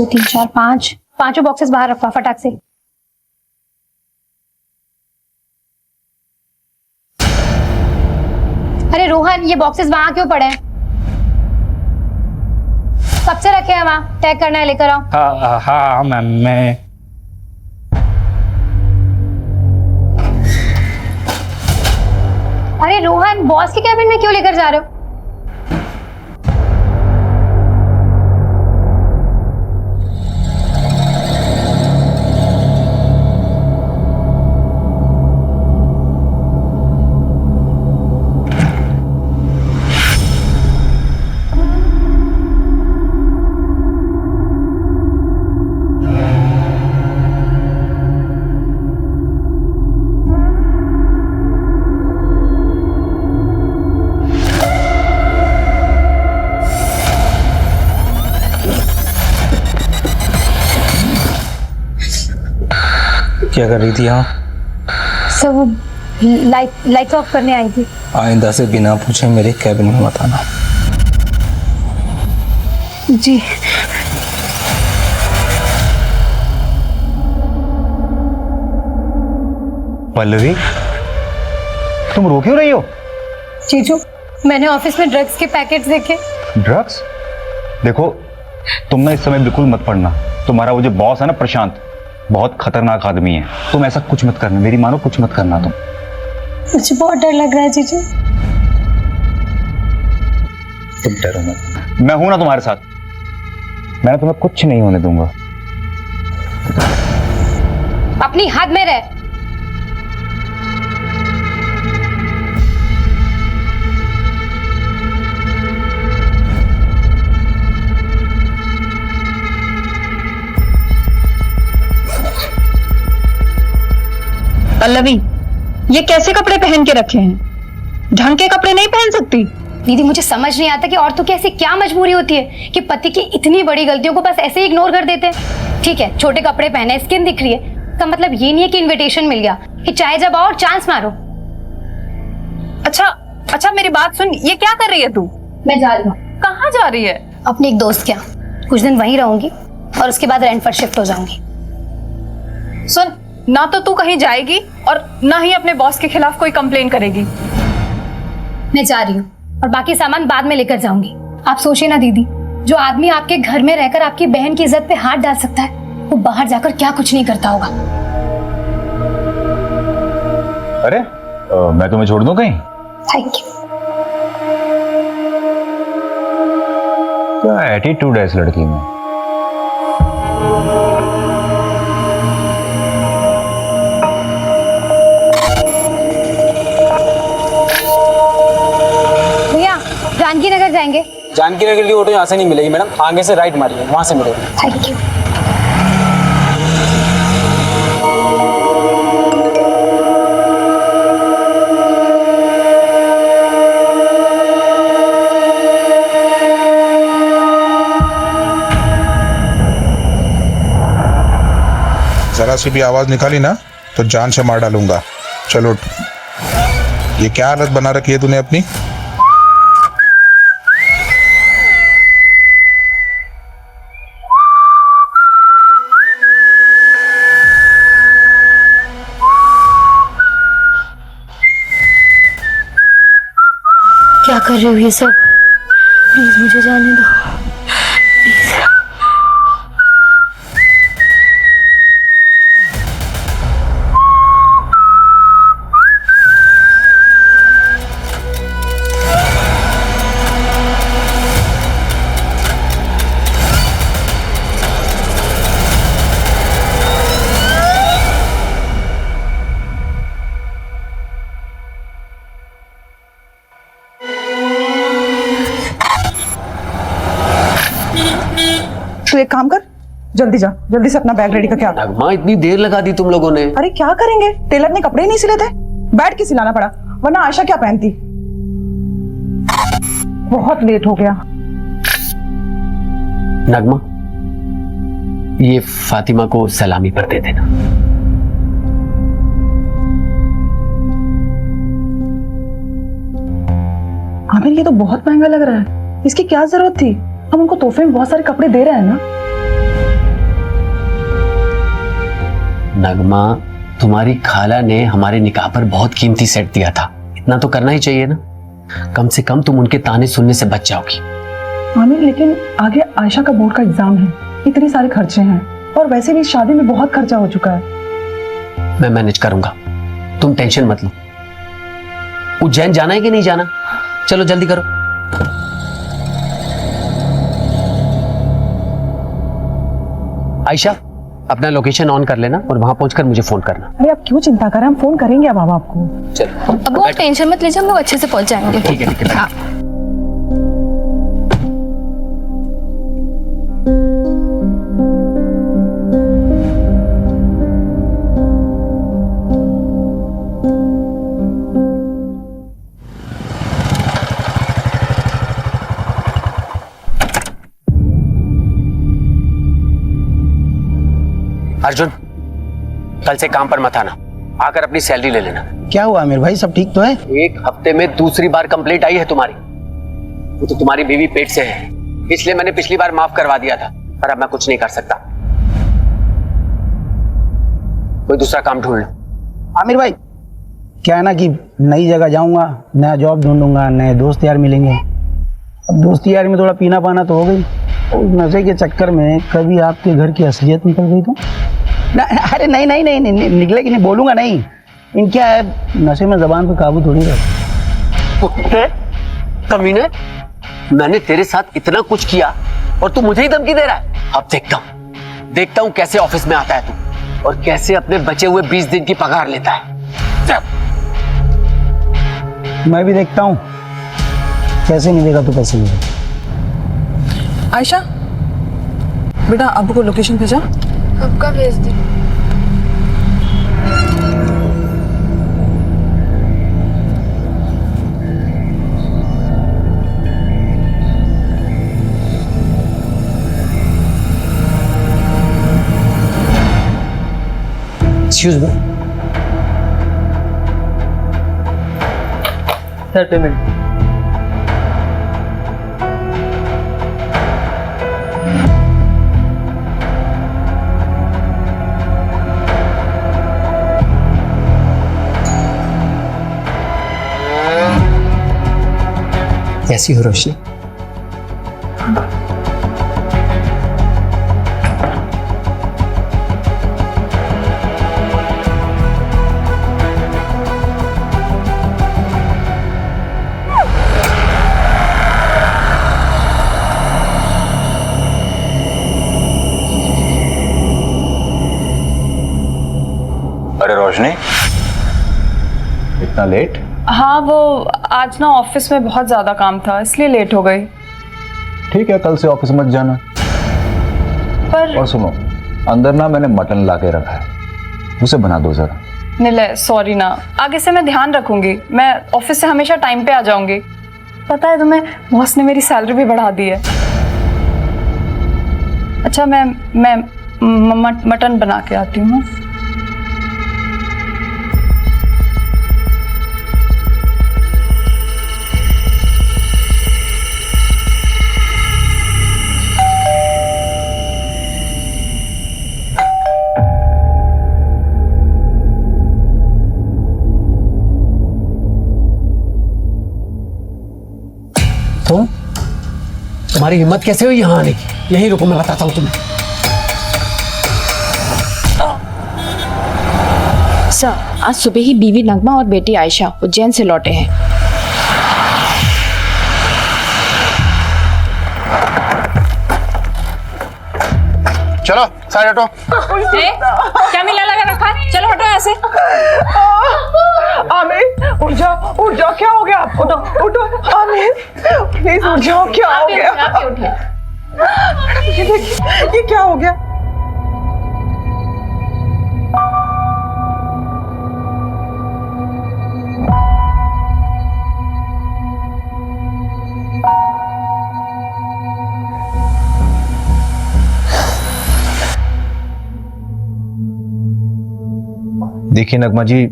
2 3 4 5 पांचों बॉक्सेस बाहर रखवा फटाक से। अरे रोहन, ये बॉक्सेस वहां क्यों पड़े हैं? कब से रखे हैं वहां? टैग करना है, लेकर आओ। हाँ मैम, मैं अरे रोहन, बॉस के कैबिन में क्यों लेकर जा रहे हो? क्या कर रही थी यहाँ? सब लाइट ऑफ करने आई थी। आइंदा से बिना पूछे मेरे कैबिन में मत आना। जी। पल्लवी, तुम रो क्यों रही हो? जीजू, मैंने ऑफिस में ड्रग्स के पैकेट्स देखे। ड्रग्स? देखो, तुम ना इस समय बिल्कुल मत पढ़ना। तुम्हारा वो जो बॉस है ना प्रशांत, बहुत खतरनाक आदमी है। तुम ऐसा कुछ मत करना, मेरी मानो, कुछ मत करना तुम। मुझे बहुत डर लग रहा है जीजू। तुम डरो मत, मैं हूं ना तुम्हारे साथ। मैं तुम्हें कुछ नहीं होने दूंगा। अपनी हद में रह। पल्लवी, ये कैसे कपड़े पहन के रखे हैं? ढंग के कपड़े नहीं पहन सकती? दीदी, मुझे समझ नहीं आता कि औरतों की ऐसी क्या मजबूरी होती है कि पति की इतनी बड़ी गलतियों को बस ऐसे ही इग्नोर कर देते हैं। ठीक है, छोटे कपड़े पहने, स्किन दिख रही है, का मतलब ये नहीं है कि इनविटेशन मिल गया कि चाहे जब आओ चांस मारो। अच्छा मेरी बात सुन, ये क्या कर रही है तू? मैं जा रही हूँ। कहाँ जा रही है? अपने एक दोस्त के यहाँ कुछ दिन वहीं रहूंगी और उसके बाद रेंट पर शिफ्ट हो जाऊंगी। सुन, ना तो तू कहीं जाएगी और ना ही अपने बॉस के खिलाफ कोई कंप्लेन करेगी। मैं जा रही हूँ और बाकी सामान बाद में लेकर जाऊंगी। आप सोचिए ना दीदी, जो आदमी आपके घर में रहकर आपकी बहन की इज्जत पे हाथ डाल सकता है, वो बाहर जाकर क्या कुछ नहीं करता होगा। अरे मैं तुम्हें छोड़ दूं कहीं? Thank you. क्या एटीट्यूड है इस लड़की में। भैया, जानकी नगर जाएंगे। जानकी नगर की ऑटो यहाँ से नहीं मिलेगी मैडम, आगे से राइट मारिए, वहां से मिलेगी। Thank you. जरा सी भी आवाज निकाली ना तो जान से मार डालूंगा। चलो, ये क्या हालत बना रखी है तूने अपनी? क्या कर रहे हो ये सब? प्लीज मुझे जाने दो। तू एक काम कर, जल्दी जा, जल्दी से अपना बैग रेडी करके आ। नगमा, इतनी देर लगा दी तुम लोगों ने। अरे क्या करेंगे, टेलर ने कपड़े ही नहीं सिले थे, बैठ के सिलाना पड़ा, वरना आयशा क्या पहनती। बहुत लेट हो गया। नगमा, ये फातिमा को सलामी पर दे देना। आमिर, ये तो बहुत महंगा लग रहा है, इसकी क्या जरूरत थी? हम उनको तोहफे में बहुत सारे कपड़े दे रहे हैं ना। नगमा, तुम्हारी खाला ने हमारे निकाह पर बहुत कीमती सेट दिया था, इतना तो करना ही चाहिए ना। कम से कम तुम उनके ताने सुनने से बच जाओगी। आमिर, लेकिन आगे आयशा का बोर्ड का एग्जाम है, इतने सारे खर्चे हैं, और वैसे भी शादी में बहुत खर्चा हो चुका है। मैं मैनेज करूंगा, तुम टेंशन मत लो। उज्जैन जाना है कि नहीं जाना? चलो जल्दी करो। आयशा, अपना लोकेशन ऑन कर लेना और वहां पहुंचकर मुझे फोन करना। अरे आप क्यों चिंता करें, हम फोन करेंगे अब आपको। चलो अब वो टेंशन मत लीजिए, हम लोग अच्छे से पहुंच जाएंगे। ठीक है, ठीक है। अर्जुन, कल से काम पर मत आना, आकर अपनी सैलरी ले लेना। क्या हुआ आमिर भाई, सब ठीक तो है? एक हफ्ते में दूसरी बार कंप्लेंट आई है तुम्हारी। वो तो तुम्हारी बीवी पेट से है, इसलिए मैंने पिछली बार माफ करवा दिया था, पर अब मैं कुछ नहीं कर सकता। कोई दूसरा काम ढूंढ लो। आमिर भाई, क्या है ना कि नई जगह जाऊंगा, नया जॉब ढूंढूंगा, नए दोस्त यार मिलेंगे। अब दोस्ती यार में थोड़ा पीना पाना तो हो गई, उस नशे के चक्कर में कभी आपके घर की असलियत निकल गई तो ना। अरे नहीं नहीं नहीं, नहीं, नहीं निकलेगी नहीं, बोलूंगा नहीं। इन क्या है, नशे में जबान पे काबू थोड़ी रहता। कमीने, मैंने तेरे साथ इतना कुछ किया और तू मुझे ही धमकी दे रहा है। अब देखता हूं कैसे ऑफिस में आता है तू, और कैसे अपने बचे हुए 20 दिन की पगार लेता है। मैं भी देखता हूँ कैसे नहीं देगा तो पैसे मिलेगा। आयशा बेटा, अब्बू को लोकेशन भेजा? कब का भेज दी? Excuse me sir, payment. कैसी हो रोशनी? अरे रोशनी, इतना लेट? हाँ, वो आज ना ऑफिस में बहुत ज्यादा काम था, इसलिए लेट हो गई। ठीक है, कल से ऑफिस मत जाना। पर और सुनो, अंदर ना मैंने मटन ला के रखा है, उसे बना दो जरा। निलय, सॉरी ना, आगे से मैं ध्यान रखूंगी। मैं ऑफिस से हमेशा टाइम पे आ जाऊंगी। पता है तुम्हें, बॉस ने मेरी सैलरी भी बढ़ा दी है। अच्छा, मैं मटन बना के आती हूँ। तुम्हारी हिम्मत कैसे हुई यहाँ आने की? यहीं रुको, मैं बताता हूँ तुम्हें। सर, आज सुबह ही बीवी नगमा और बेटी आयशा उज्जैन से लौटे हैं। चलो सारे हटो। क्या मिला लगा रखा है? चलो हटो ऐसे। आमिर उठ जाओ, क्या हो गया आपको? उठो आमिर, प्लीज उठ जाओ, क्या हो गया? ये देखिए, ये क्या हो गया? देखिए नगमा जी,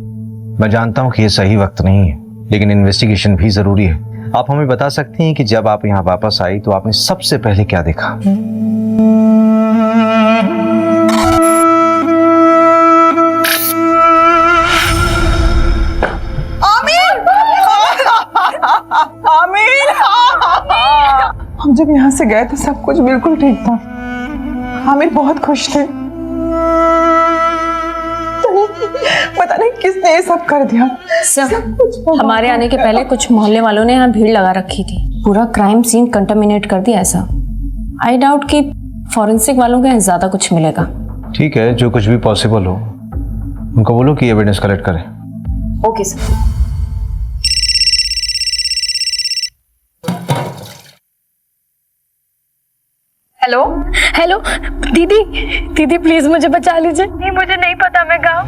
मैं जानता हूं कि ये सही वक्त नहीं है, लेकिन इन्वेस्टिगेशन भी जरूरी है। आप हमें बता सकती हैं कि जब आप यहाँ वापस आई तो आपने सबसे पहले क्या देखा? जब यहाँ से गए तो सब कुछ बिल्कुल ठीक था। आमिर बहुत खुश थे। पता नहीं किसने ये सब कर दिया। सर, हमारे आने के पहले कुछ मोहल्ले वालों ने यहाँ भीड़ लगा रखी थी, पूरा क्राइम सीन कंटामिनेट कर दिया ऐसा। आई डाउट कि फॉरेंसिक वालों के यहाँ ज्यादा कुछ मिलेगा। ठीक है, जो कुछ भी पॉसिबल हो उनको बोलो कि एविडेंस कलेक्ट करें। Okay sir. हेलो हेलो दीदी, दीदी प्लीज मुझे बचा लीजिए। नहीं मुझे नहीं पता मैं गाँव,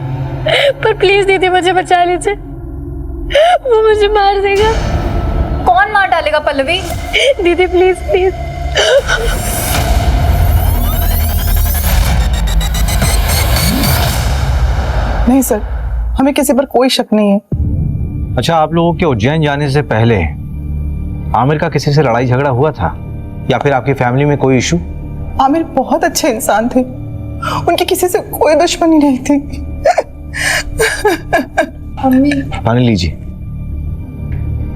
पर प्लीज दीदी मुझे बचा लीजिए, वो मुझे मार देगा। कौन मार डालेगा पल्लवी? दीदी प्लीज प्लीज। नहीं सर, हमें किसी पर कोई शक नहीं है। अच्छा, आप लोगों के उज्जैन जाने से पहले आमिर का किसी से लड़ाई झगड़ा हुआ था या फिर आपकी फैमिली में कोई इशू? आमिर बहुत अच्छे इंसान थे, उनकी किसी से कोई दुश्मनी नहीं थी। पानी लीजिए।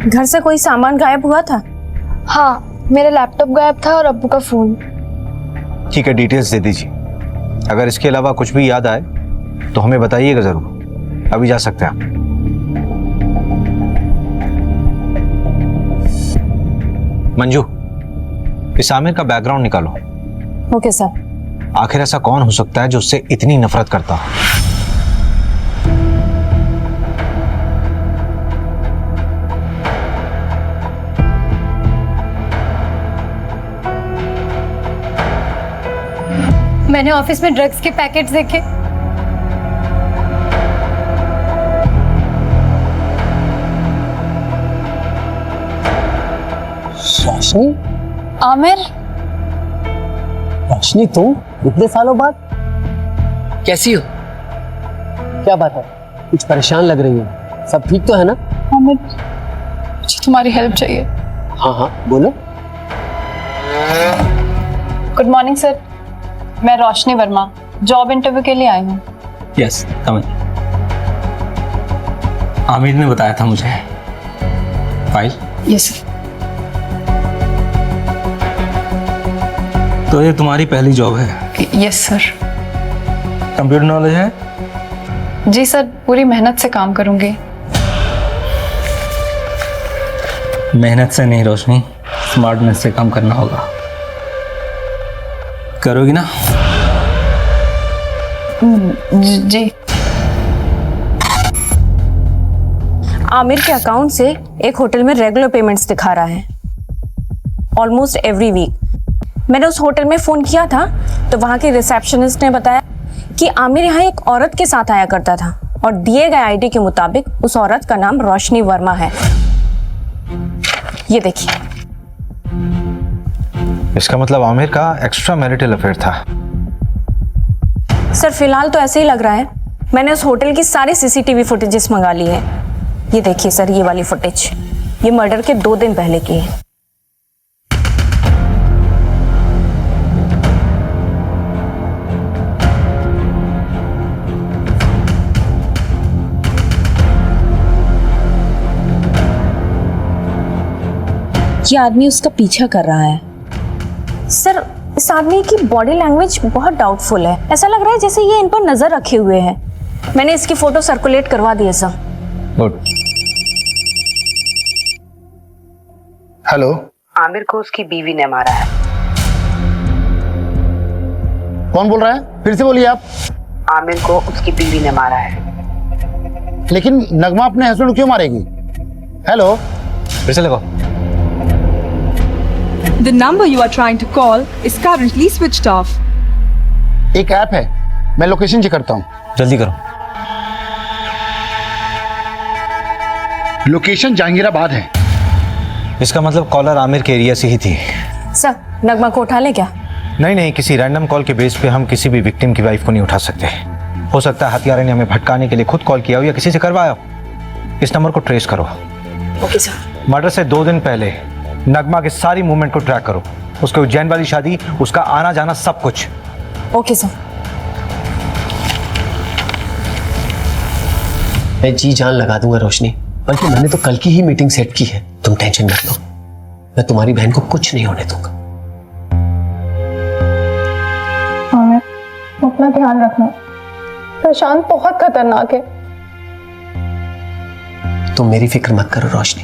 घर से कोई सामान गायब हुआ था? हाँ, मेरा लैपटॉप गायब था और अब्बू का फोन। ठीक है, डिटेल्स दे दीजिए। अगर इसके अलावा कुछ भी याद आए तो हमें बताइएगा जरूर। अभी जा सकते हैं आप। मंजू, इस आमिर का बैकग्राउंड निकालो। Okay sir. आखिर ऐसा कौन हो सकता है जो उससे इतनी नफरत करता हो? मैंने ऑफिस में ड्रग्स के पैकेट्स देखे। रोशनी? आमिर, रोशनी तुम इतने सालों बाद कैसी हो? क्या बात है, कुछ परेशान लग रही है। सब ठीक तो है ना? आमिर मुझे तुम्हारी हेल्प चाहिए। हाँ हाँ बोलो। गुड मॉर्निंग सर, मैं रोशनी वर्मा जॉब इंटरव्यू के लिए आई हूँ। यस, कम इन। आमिर ने बताया था मुझे। फाइल? Yes sir. तो ये तुम्हारी पहली जॉब है? Yes sir. कंप्यूटर नॉलेज है? जी सर, पूरी मेहनत से काम करूंगी। मेहनत से नहीं रोशनी, स्मार्टनेस से काम करना होगा। करोगी ना? जी। आमिर के अकाउंट से एक होटल में रेगुलर पेमेंट्स दिखा रहा है, ऑलमोस्ट एवरी वीक। मैंने उस होटल में फोन किया था तो वहां के रिसेप्शनिस्ट ने बताया कि आमिर यहाँ एक औरत के साथ आया करता था और दिए गए आईडी के मुताबिक उस औरत का नाम रोशनी वर्मा है। ये देखिए। इसका मतलब आमिर का एक्स्ट्रा मैरिटल अफेयर था। सर फिलहाल तो ऐसे ही लग रहा है। मैंने उस होटल की सारी सीसीटीवी फुटेजेस मंगा ली है। ये देखिए सर, ये वाली फुटेज, ये मर्डर के 2 दिन पहले की है। ये आदमी उसका पीछा कर रहा है। सर इस आदमी की बॉडी लैंग्वेज बहुत डाउटफुल है। ऐसा लग रहा है जैसे ये इन पर नजर रखे हुए है। मैंने इसकी फोटो सर्कुलेट करवा दी है सर। गुड। हेलो। आमिर को उसकी बीवी ने मारा है। कौन बोल रहा है? फिर से बोलिए आप। आमिर को उसकी बीवी ने मारा है। लेकिन नगमा अपने हस्बैंड को क्यों मारेगी? हेलो। फिर से लगाओ। The number you are trying to call is currently switched off. एक ऐप है, मैं लोकेशन चेक करता हूँ। जल्दी करो। लोकेशन जहांगीराबाद है। इसका मतलब कॉलर आमिर के एरिया से ही थी। सर नगमा को उठा ले क्या? नहीं, किसी रैंडम कॉल के बेस पे हम किसी भी विक्टिम की वाइफ को नहीं उठा सकते। हो सकता है हत्यारे ने हमें भटकाने के लिए खुद कॉल किया हो या किसी से करवाया हो। इस नंबर को ट्रेस करो। Okay sir. मर्डर से 2 दिन पहले नगमा के सारी मूवमेंट को ट्रैक करो। उसके उज्जैन वाली शादी, उसका आना जाना, सब कुछ। Okay sir. मैं जी जान लगा दूंगा रोशनी, बल्कि मैंने तो कल की ही मीटिंग सेट की है। तुम टेंशन मत लो, मैं तुम्हारी बहन को कुछ नहीं होने दूंगा। अपना ध्यान रखना। प्रशांत बहुत खतरनाक है। तुम मेरी फिक्र मत करो रोशनी।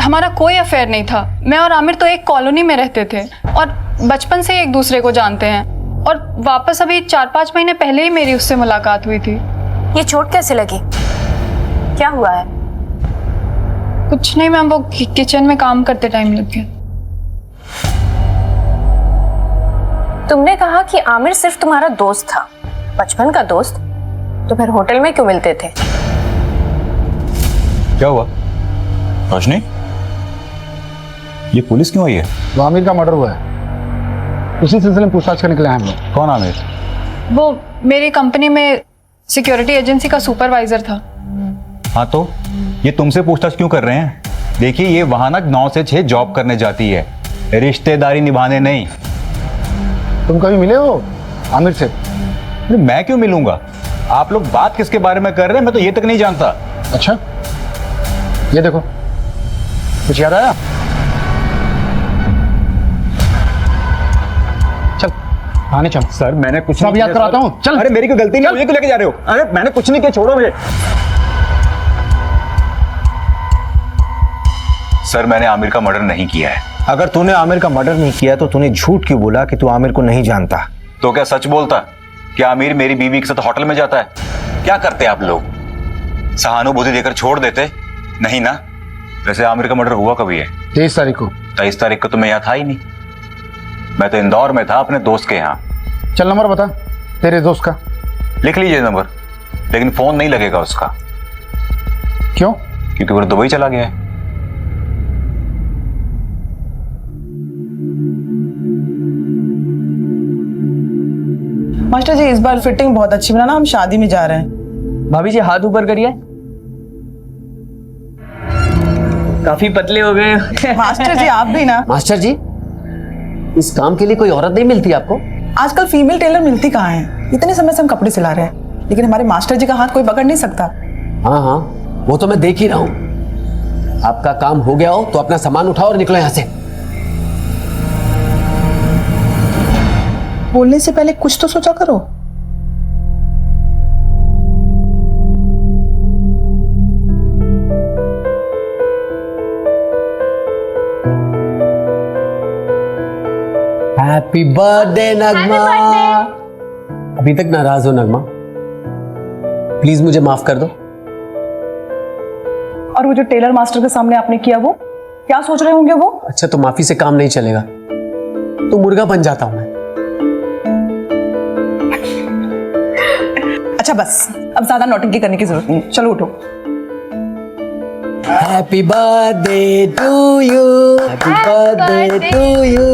हमारा कोई अफेयर नहीं था। मैं और आमिर तो एक कॉलोनी में रहते थे और बचपन से ही एक दूसरे को जानते हैं। और वापस अभी 4-5 महीने पहले ही मेरी उससे मुलाकात हुई थी। ये चोट कैसे लगी? क्या हुआ है? कुछ नहीं मैम, वो किचन में काम करते टाइम लग गया। तुमने कहा कि आमिर सिर्फ तुम्हारा दोस्त था, बचपन का दोस्त, तो फिर होटल में क्यों मिलते थे? क्या हुआ रोशनी? ये पुलिस क्यों आई है? वो आमिर का मर्डर हुआ है, उसी सिलसिले में पूछताछ करने के लिए आए हम लोग। कौन आमिर? वो मेरी कंपनी में सिक्योरिटी एजेंसी का सुपरवाइजर था। हाँ तो ये तुमसे पूछताछ क्यों कर रहे हैं? देखिए ये वहां ना 9 से 6 जॉब करने जाती है, रिश्तेदारी निभाने नहीं। तुम कभी मिले हो आमिर से? अरे मैं क्यों मिलूंगा? आप लोग बात किसके बारे में कर रहे हैं मैं तो ये तक नहीं जानता। अच्छा, ये देखो, कुछ याद आया? चल आने चल। सर मैंने कुछ सब याद कराता हूँ, चल। अरे मेरी कोई गलती नहीं, मुझे क्यों लेके जा रहे हो? अरे मैंने कुछ नहीं किया, छोड़ो मुझे। सर मैंने आमिर का मर्डर नहीं किया है। अगर तूने आमिर का मर्डर नहीं किया तो तूने झूठ क्यों बोला कि तू आमिर को नहीं जानता? तो क्या सच बोलता? क्या आमिर मेरी बीवी के साथ होटल में जाता है? क्या करते आप लोग? सहानुभूति देकर छोड़ देते? नहीं ना। वैसे आमिर का मर्डर हुआ कभी है? 23 तारीख को। 23 तारीख को तो मैं यहाँ था ही नहीं, मैं तो इंदौर में था अपने दोस्त के यहाँ। चल नंबर बता तेरे दोस्त का। लिख लीजिए नंबर, लेकिन फोन नहीं लगेगा उसका। क्यों? क्योंकि वो दुबई चला गया है। मास्टर जी इस बार फिटिंग बहुत अच्छी बनाना, हम शादी में जा रहे हैं। भाभी जी हाथ ऊपर करिए, काफी पतले हो गए। मास्टर जी आप भी ना। मास्टर जी इस काम के लिए कोई औरत नहीं मिलती आपको? आजकल फीमेल टेलर मिलती कहाँ है? इतने समय से हम कपड़े सिला रहे हैं, लेकिन हमारे मास्टर जी का हाथ कोई पकड़ नहीं सकता। हाँ हाँ वो तो मैं देख ही रहा हूँ। आपका काम हो गया हो तो अपना सामान उठाओ और निकलो यहाँ से। बोलने से पहले कुछ तो सोचा करो। हैप्पी बर्थडे नगमा। अभी तक नाराज हो नगमा? प्लीज मुझे माफ कर दो। और वो जो टेलर मास्टर के सामने आपने किया, वो क्या सोच रहे होंगे वो? अच्छा तो माफी से काम नहीं चलेगा, तो मुर्गा बन जाता हूं मैं। अच्छा बस अब ज्यादा नौटंकी करने की जरूरत नहीं, चलो उठो। Happy birthday to you, happy birthday to you.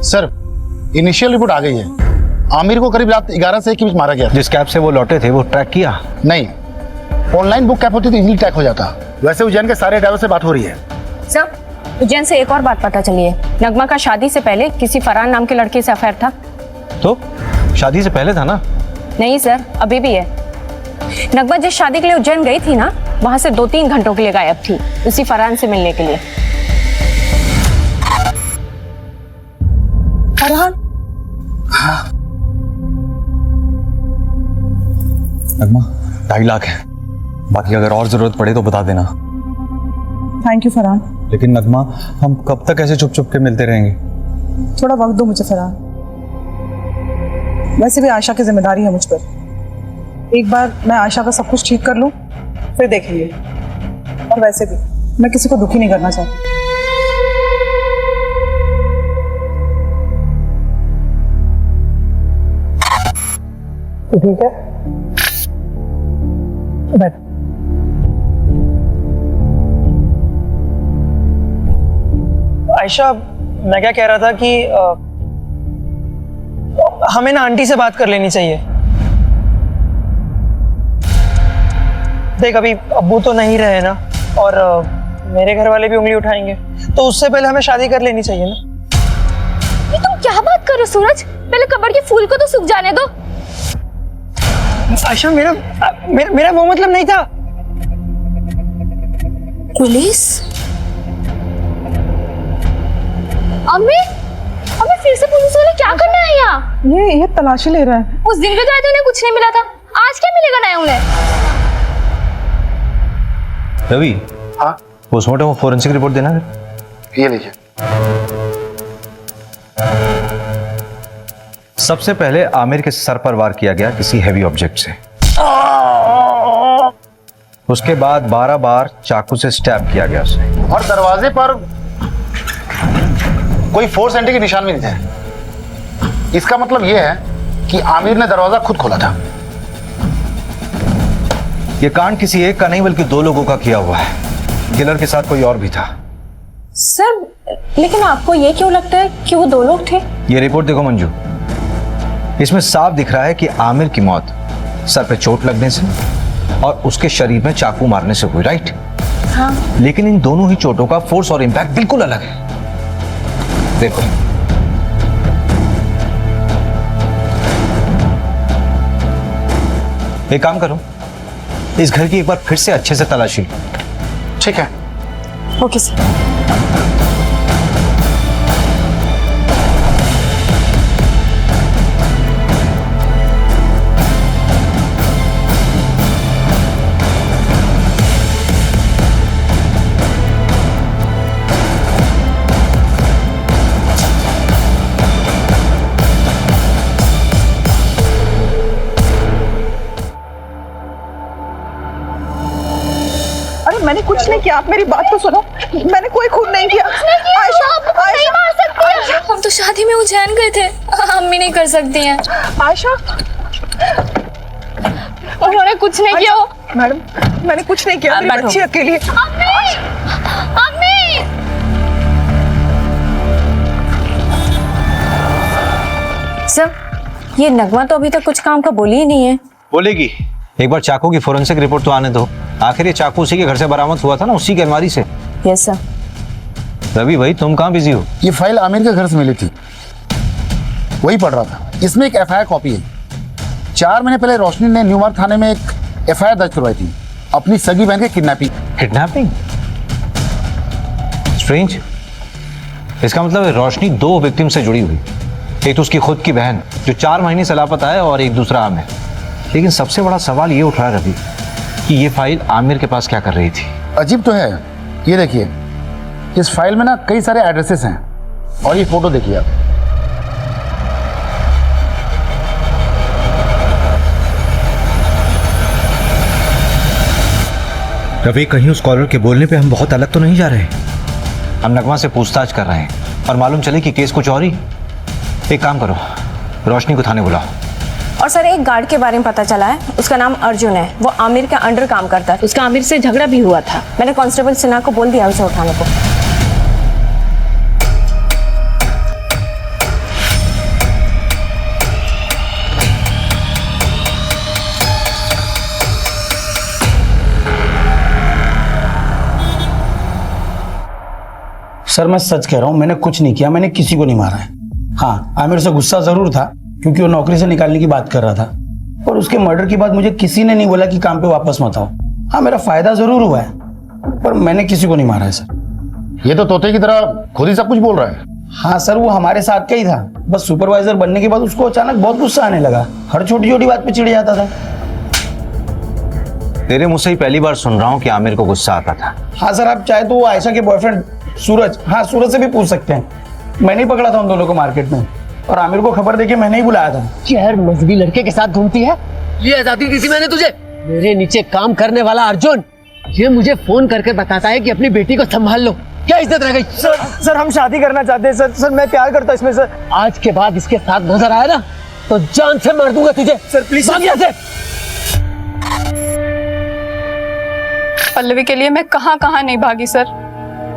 Sir initial report आ गई है। आमिर को करीब रात 11 से 1 के बीच मारा गया। जिस कैब से वो लौटे थे वो ट्रैक किया? नहीं, ऑनलाइन बुक कैब होती तो इजीली ट्रैक हो जाता। वैसे उज्जैन के सारे ड्राइवर से बात हो रही है। सर उज्जैन से एक और बात पता चली है, नगमा का शादी से पहले किसी फरहान नाम के लड़के से अफेयर था। तो शादी से पहले था ना? नहीं सर अभी भी है। नगमा जिस शादी के लिए उज्जैन गई थी ना, वहां से 2-3 घंटों के लिए गायब थी, उसी फरहान से मिलने के लिए। फरहान? नगमा 2.5 लाख है, बाकी अगर और जरूरत पड़े तो बता देना। Thank you Farhan. लेकिन नगमा हम कब तक ऐसे चुप चुप के मिलते रहेंगे? थोड़ा वक्त दो मुझे फरहान। वैसे भी आशा की जिम्मेदारी है मुझ पर। एक बार मैं आशा का सब कुछ ठीक कर लूं, फिर देखेंगे। और वैसे भी मैं किसी को दुखी नहीं करना चाहती। तो ठीक है, बैठ। आयशा मैं क्या कह रहा था कि हमें ना आंटी से बात कर लेनी चाहिए। देख अभी अब्बू तो नहीं रहे ना, और मेरे घर वाले भी उंगली उठाएंगे, तो उससे पहले हमें शादी कर लेनी चाहिए ना। ये तुम क्या बात कर रहे हो सूरज? पहले कब्र के फूल को तो सूख जाने दो। आयशा मेरा वो मतलब नहीं था। पुलिस? अम्मी फिर से पुलिस वाले क्या करने आए यहाँ? ये तलाशी ले रहा है। उस दिन भी तो आए थे, उन्हें कुछ नहीं मिला था, आज क्या मिलेगा नया उन्हें? रवि, हाँ पोस्टमार्टम फोरेंसिक रिपोर्ट देना है। ये लीजिए। सबसे पहले आमिर के सर पर वार किया गया किसी हैवी ऑब्जेक्ट से। उसके बाद 12 बार चाकू से स्टैब किया गया उसे। और दरवाजे पर कोई फोर्स एंट्री के निशान भी नहीं थे। इसका मतलब यह है कि आमिर ने दरवाजा खुद खोला था। यह कांड किसी एक का नहीं बल्कि 2 लोगों का किया हुआ है। किलर के साथ कोई और भी था। सर, लेकिन आपको ये क्यों लगता है कि वो 2 लोग थे? ये रिपोर्ट देखो मंजू, इसमें साफ दिख रहा है कि आमिर की मौत सर पे चोट लगने से और उसके शरीर में चाकू मारने से हुई, राइट? हाँ। लेकिन इन दोनों ही चोटों का फोर्स और इंपैक्ट बिल्कुल अलग है। देखो, एक काम करो, इस घर की एक बार फिर से अच्छे से तलाशी लो। ठीक है। Okay sir. मैंने कुछ नहीं किया, आप मेरी बात तो सुनो। मैंने कोई खून नहीं किया। आयशा, नहीं मार सकती हैं। हम तो शादी में उज्जैन गए थे, अम्मी नहीं कर सकती हैं। आयशा, उन्होंने कुछ नहीं किया। मैडम, मैंने कुछ नहीं किया, मेरी बच्ची अकेली है। अम्मी! सर, ये नगमा तो अभी तक कुछ काम का बोली ही नहीं है। बोलेगी। एक बार चाकू की फोरेंसिक रिपोर्ट तो आने दो। आखिर ये चाकू उसी के घर से बरामद हुआ था ना, उसी की अलमारी से। Yes sir. रवि भाई, तुम कहाँ बिजी हो? ये फाइल आमिर के घर से मिली थी, वही पढ़ रहा था। इसमें एक एफआईआर कॉपी है। 4 महीने पहले रोशनी ने न्यू मार्ग थाने में एक एफआईआर दर्ज करवाई थी अपनी सगी बहन के किडनैपिंग। किडनैपिंग? स्ट्रेंज। इसका मतलब रोशनी 2 विक्टिम से जुड़ी हुई। एक तो उसकी खुद की बहन जो 4 महीने से लापता है, और एक दूसरा आमिर। लेकिन सबसे बड़ा सवाल ये उठ रहा है रवि कि ये फाइल आमिर के पास क्या कर रही थी? अजीब तो है। ये देखिए, इस फाइल में ना कई सारे एड्रेसेस हैं, और ये फोटो देखिए आप। रवि, कहीं उस कॉलर के बोलने पे हम बहुत अलग तो नहीं जा रहे? हम नगमा से पूछताछ कर रहे हैं और मालूम चले कि केस कुछ और ही। एक काम करो, रोशनी को थाने बुलाओ। और सर, एक गार्ड के बारे में पता चला है, उसका नाम अर्जुन है। वो आमिर के अंडर काम करता है। उसका आमिर से झगड़ा भी हुआ था। मैंने कांस्टेबल सिन्हा को बोल दिया उसे उठाने को। सर, मैं सच कह रहा हूँ, मैंने कुछ नहीं किया, मैंने किसी को नहीं मारा है। हाँ, आमिर से गुस्सा जरूर था क्योंकि वो नौकरी से निकालने की बात कर रहा था, और उसके मर्डर के बाद मुझे किसी ने नहीं बोला कि काम पे वापस मत आओ। हाँ, मेरा फायदा जरूर हुआ है, पर मैंने किसी को नहीं मारा है सर। ये तो तोते की तरह खुद ही सब कुछ बोल रहा है। हाँ सर, वो हमारे साथ का ही था। बस सुपरवाइजर बनने के बाद उसको अचानक बहुत गुस्सा आने लगा। हर छोटी छोटी बात पे चिढ़ जाता था। तेरे मुंह से ही पहली बार सुन रहा हूँ कि आमिर को गुस्सा आता था। हाँ सर, आप चाहे तो वो आयशा के बॉयफ्रेंड सूरज, हाँ सूरज से भी पूछ सकते हैं। मैंने ही पकड़ा था उन दोनों को मार्केट में, और आमिर को खबर देके मैंने ही बुलाया था। यार, मजहबी लड़के के साथ घूमती है। ये आजादी दी थी मैंने तुझे। मेरे नीचे काम करने वाला अर्जुन ये मुझे फोन करके बताता है कि अपनी बेटी को संभाल लो। क्या इज्जत रह गई? सर हम शादी करना चाहते हैं सर। सर मैं प्यार करता हूँ इसमें सर। आज के बाद इसके साथ नजर आया ना तो जान से मार दूंगा तुझे। सर प्लीज भाग यहाँ से। पल्लवी के लिए मैं कहाँ कहाँ नहीं भागी सर,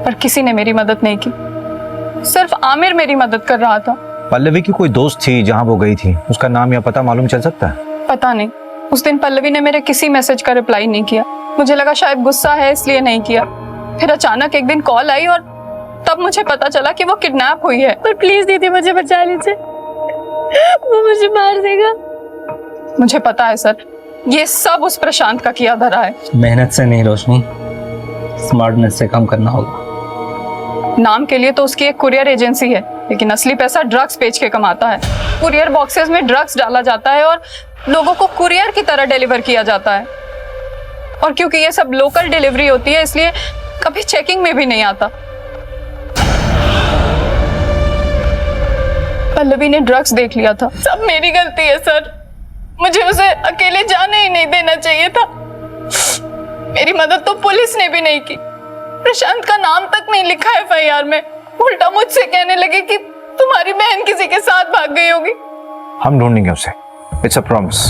पर किसी ने मेरी मदद नहीं की। सिर्फ आमिर मेरी मदद कर रहा था। पल्लवी की कोई दोस्त थी जहां वो गई थी, उसका नाम या पता मालूम चल सकता है? पता नहीं। उस दिन पल्लवी ने मेरे किसी मैसेज का रिप्लाई नहीं किया। मुझे लगा शायद गुस्सा है इसलिए नहीं किया। फिर अचानक एक दिन कॉल आई और तब मुझे पता चला कि वो किडनैप हुई है। पर प्लीज दीदी मुझे बचा लीजिए, वो मुझे मार देगा। मुझे पता है सर, ये सब उस प्रशांत का किया धरा है। मेहनत से नहीं रोशनी, स्मार्टनेस से काम करना होगा। नाम के लिए तो उसकी एक कुरियर एजेंसी है, लेकिन असली पैसा ड्रग्स बेच के कमाता है। कुरियर बॉक्सेस में ड्रग्स डाला जाता है और लोगों को कुरियर की तरह डिलीवर किया जाता है। और क्योंकि ये सब लोकल डिलीवरी होती है इसलिए कभी चेकिंग में भी नहीं आता। पल्लवी ने ड्रग्स देख लिया था। सब मेरी गलती है सर, मुझे उसे अकेले जाने ही नहीं देना चाहिए था। मेरी मदद तो पुलिस ने भी नहीं की। प्रशांत का नाम तक नहीं लिखा एफआईआर में। उल्टा मुझसे कहने लगे कि तुम्हारी बहन किसी के साथ भाग गई होगी। हम ढूंढेंगे उसे, इट्स अ प्रॉमिस।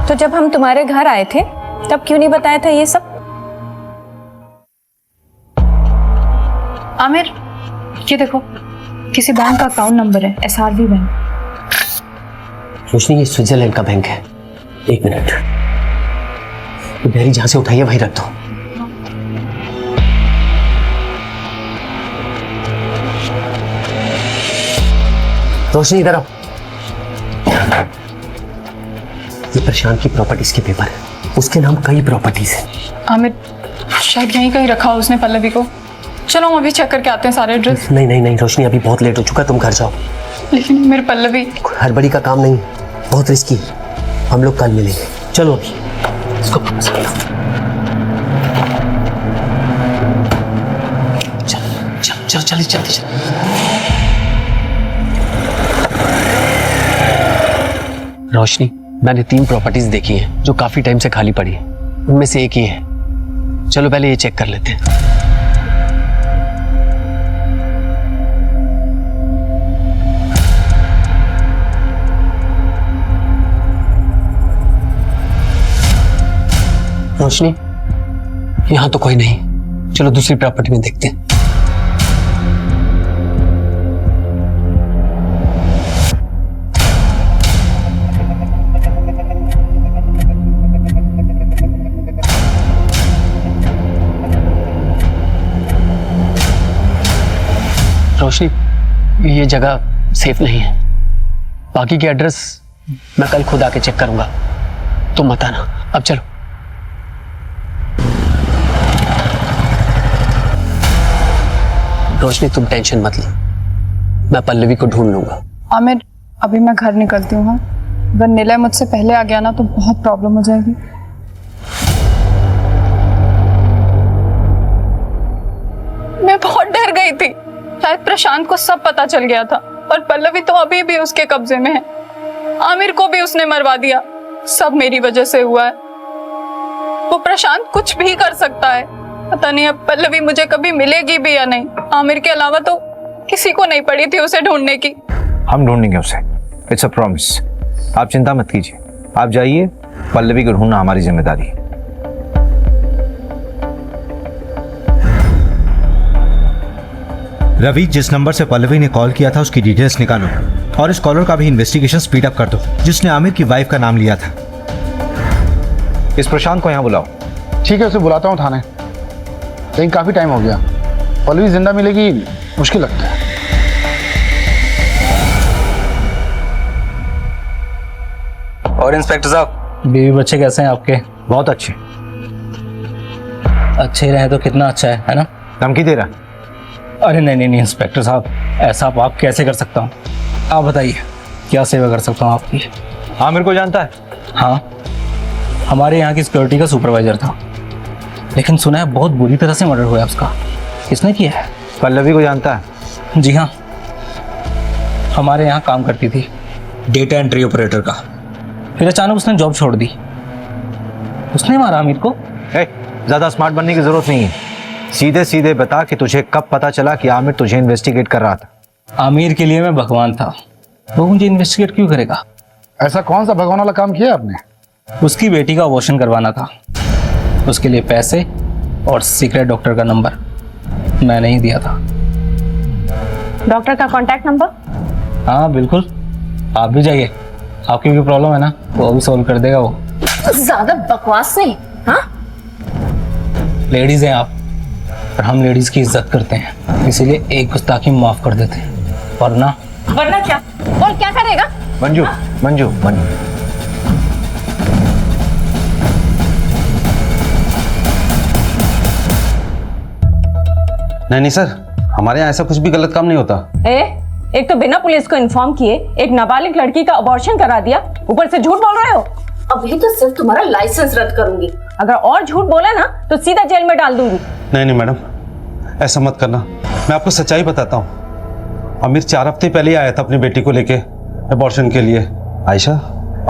तो जब हम तुम्हारे घर आए थे तब क्यों नहीं बताया था ये सब? आमिर, ये देखो, किसी बैंक का अकाउंट नंबर है, SRV बैंक। रोशनी, ये स्विट्जरलैंड का बैंक है। एक मिनट, डायरी जहां से उठाई है वहीं रख दो। रोशनी इधर आओ। ये प्रशांत की प्रॉपर्टीज के पेपर है, उसके नाम कई प्रॉपर्टीज है। आमिर, शायद यहीं कहीं रखा हो उसने पल्लवी को। चलो हम अभी चेक करके आते हैं सारे एड्रेस। नहीं नहीं नहीं रोशनी, अभी बहुत लेट हो चुका, तुम घर जाओ। लेकिन मेरे पल्लवी, हड़बड़ी का काम नहीं, बहुत रिस्की। हम लोग कल मिलेंगे। चलो अभी इसको वापस कर दो। चल चल जल्दी चल। रोशनी, मैंने 3 प्रॉपर्टीज देखी हैं जो काफी टाइम से खाली पड़ी है। उनमें से एक ही है। चलो पहले ये चेक कर लेते हैं। रोशनी, यहां तो कोई नहीं। चलो दूसरी प्रॉपर्टी में देखते हैं। रोशनी, ये जगह सेफ नहीं है। बाकी के एड्रेस मैं कल खुद आके चेक करूंगा, तुम मत आना। अब चलो। रोशनी, तुम टेंशन मत लो, मैं पल्लवी को ढूंढ लूंगा। आमिर, अभी मैं घर निकलती हूँ। अगर निलय मुझसे पहले आ गया ना तो बहुत प्रॉब्लम हो जाएगी। मैं बहुत डर गई थी, शायद प्रशांत को सब पता चल गया था। और पल्लवी तो अभी भी उसके कब्जे में है। आमिर को भी उसने मरवा दिया। सब मेरी वजह से हुआ है। वो प्रशांत कुछ भी कर सकता है। पता नहीं अब पल्लवी मुझे कभी मिलेगी भी या नहीं। आमिर के अलावा तो किसी को नहीं पड़ी थी उसे ढूंढने की। हम ढूंढेंगे उसे, इट्स अ प्रॉमिस। आप चिंता मत कीजिए, आप जाइए, पल्लवी को ढूंढना हमारी जिम्मेदारी है। रवि, जिस नंबर से पल्लवी ने कॉल किया था उसकी डिटेल्स निकालो और इस कॉलर का भी इन्वेस्टिगेशन स्पीड अप कर दो जिसने आमिर की वाइफ का नाम लिया था। इस प्रशांत को यहाँ बुलाओ। ठीक है, उसे बुलाता हूँ थाने। लेकिन काफी टाइम हो गया, पल्लवी जिंदा मिलेगी मुश्किल लगता है। और इंस्पेक्टर साहब, बीवी बच्चे कैसे हैं आपके? बहुत अच्छे। अच्छे रहे तो कितना अच्छा है ना? धमकी दे रहा? अरे नहीं नहीं नहीं इंस्पेक्टर साहब, ऐसा आप कैसे कर सकता हूँ? आप बताइए क्या सेवा कर सकता हूँ आपकी? आमिर को जानता है? हाँ, हमारे यहाँ की सिक्योरिटी का सुपरवाइजर था, लेकिन सुना है बहुत बुरी तरह से मर्डर हुआ है उसका। किसने किया है? पल्लवी को जानता है? जी हाँ, हमारे यहाँ काम करती थी डेटा एंट्री ऑपरेटर का। फिर अचानक उसने जॉब छोड़ दी। उसने मारा आमिर को। ज्यादा स्मार्ट बनने की जरूरत नहीं है, सीधे सीधे बता कि तुझे कब पता चला कि आमिर तुझे इन्वेस्टिगेट कर रहा था। आमिर के लिए मैं भगवान था, वो मुझे इन्वेस्टिगेट क्यों करेगा? ऐसा कौन सा भगवान वाला काम किया आपने? उसकी बेटी का अबॉर्शन करवाना था, उसके लिए पैसे और सीक्रेट डॉक्टर का नंबर मैंने ही दिया था। डॉक्टर का कॉन्टैक्ट नंबर? हाँ बिल्कुल, आप भी जाइए, आपकी भी प्रॉब्लम है ना, वो भी सॉल्व कर देगा वो। ज्यादा बकवास नहीं। हाँ, लेडीज हैं आप, और हम लेडीज की इज्जत करते हैं, इसीलिए एक गुस्ताखी माफ कर देते हैं, वरना क्या बोल, क्या करेगा? मंजू मंजू मंजू, नहीं सर, हमारे यहाँ ऐसा कुछ भी गलत काम नहीं होता। एक तो बिना पुलिस को इन्फॉर्म किए एक नाबालिग लड़की का अबॉर्शन करा दिया, ऊपर से झूठ बोल रहे हो। अभी तो सिर्फ तुम्हारा लाइसेंस रद्द करूंगी। अगर और झूठ बोला ना तो सीधा जेल में डाल दूंगी। नहीं मैडम, ऐसा मत करना। मैं आपको सच्चाई बताता हूँ। आमिर 4 हफ्ते पहले ही आया था अपनी बेटी को लेके अबॉर्शन के लिए। आयशा,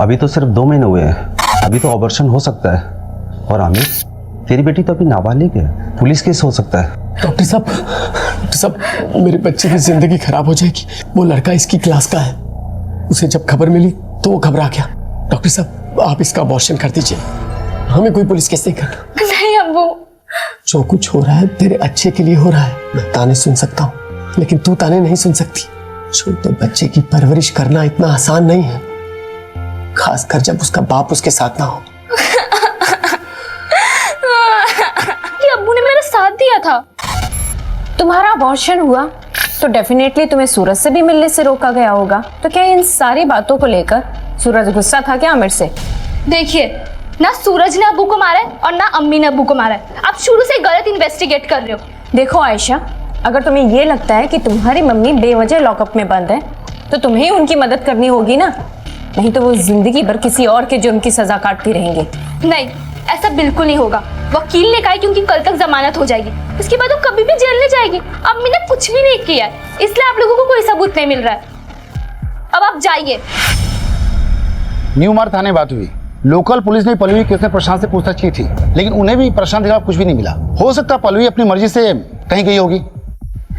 अभी तो सिर्फ 2 महीने हुए हैं, अभी तो अबॉर्शन हो सकता है। और आमिर, तेरी बेटी तो अभी नाबालिग है, पुलिस केस हो सकता है। डॉक्टर साहब, मेरे बच्चे की जिंदगी खराब हो जाएगी। वो लड़का इसकी क्लास का है, उसे जब खबर मिली तो वो घबरा गया। डॉक्टर साहब, आप इसका अबॉर्शन कर दीजिए, हमें कोई पुलिस केस नहीं करना। नहीं अब्बू, जो कुछ हो रहा है तेरे अच्छे के लिए हो रहा है। मैं ताने सुन सकता हूँ, लेकिन तू ताने नहीं सुन सकती। छोटे बच्चे की परवरिश करना इतना आसान नहीं है, खासकर जब उसका बाप उसके साथ ना हो। अब्बू ने मेरा साथ दिया था। तुम्हारा अबॉर्शन हुआ तो डेफिनेटली तुम्हें सूरज से भी मिलने से रोका गया होगा, तो क्या इन सारी बातों को लेकर सूरज गुस्सा था क्या आमिर से? देखिए, ना सूरज ने अब्बू को मारा है और ना अम्मी ने अब्बू को मारा है। आप शुरू से गलत इन्वेस्टिगेट कर रहे हो। देखो आयशा, अगर तुम्हें ये लगता है कि तुम्हारी मम्मी बेवजह लॉकअप में बंद है तो तुम्हें ही उनकी मदद करनी होगी ना, नहीं तो वो जिंदगी भर किसी और के जुर्म की सजा काटती रहेंगे। नहीं, ऐसा बिल्कुल नहीं होगा। वकील ने कहा है कि उनकी कल तक जमानत हो जाएगी, उसके बाद वो कभी भी जेल नहीं जाएगी। अम्मी ने कुछ भी नहीं किया है, इसलिए आप लोगों को कोई सबूत नहीं मिल रहा है। अब आप जाइए। न्यू मार्ग थाने बात हुई। लोकल पुलिस ने पल्लवी केस में प्रशांत से पूछताछ की थी, लेकिन उन्हें भी प्रशांत के खिलाफ कुछ भी नहीं मिला। हो सकता पल्लवी अपनी मर्जी से कहीं गई होगी।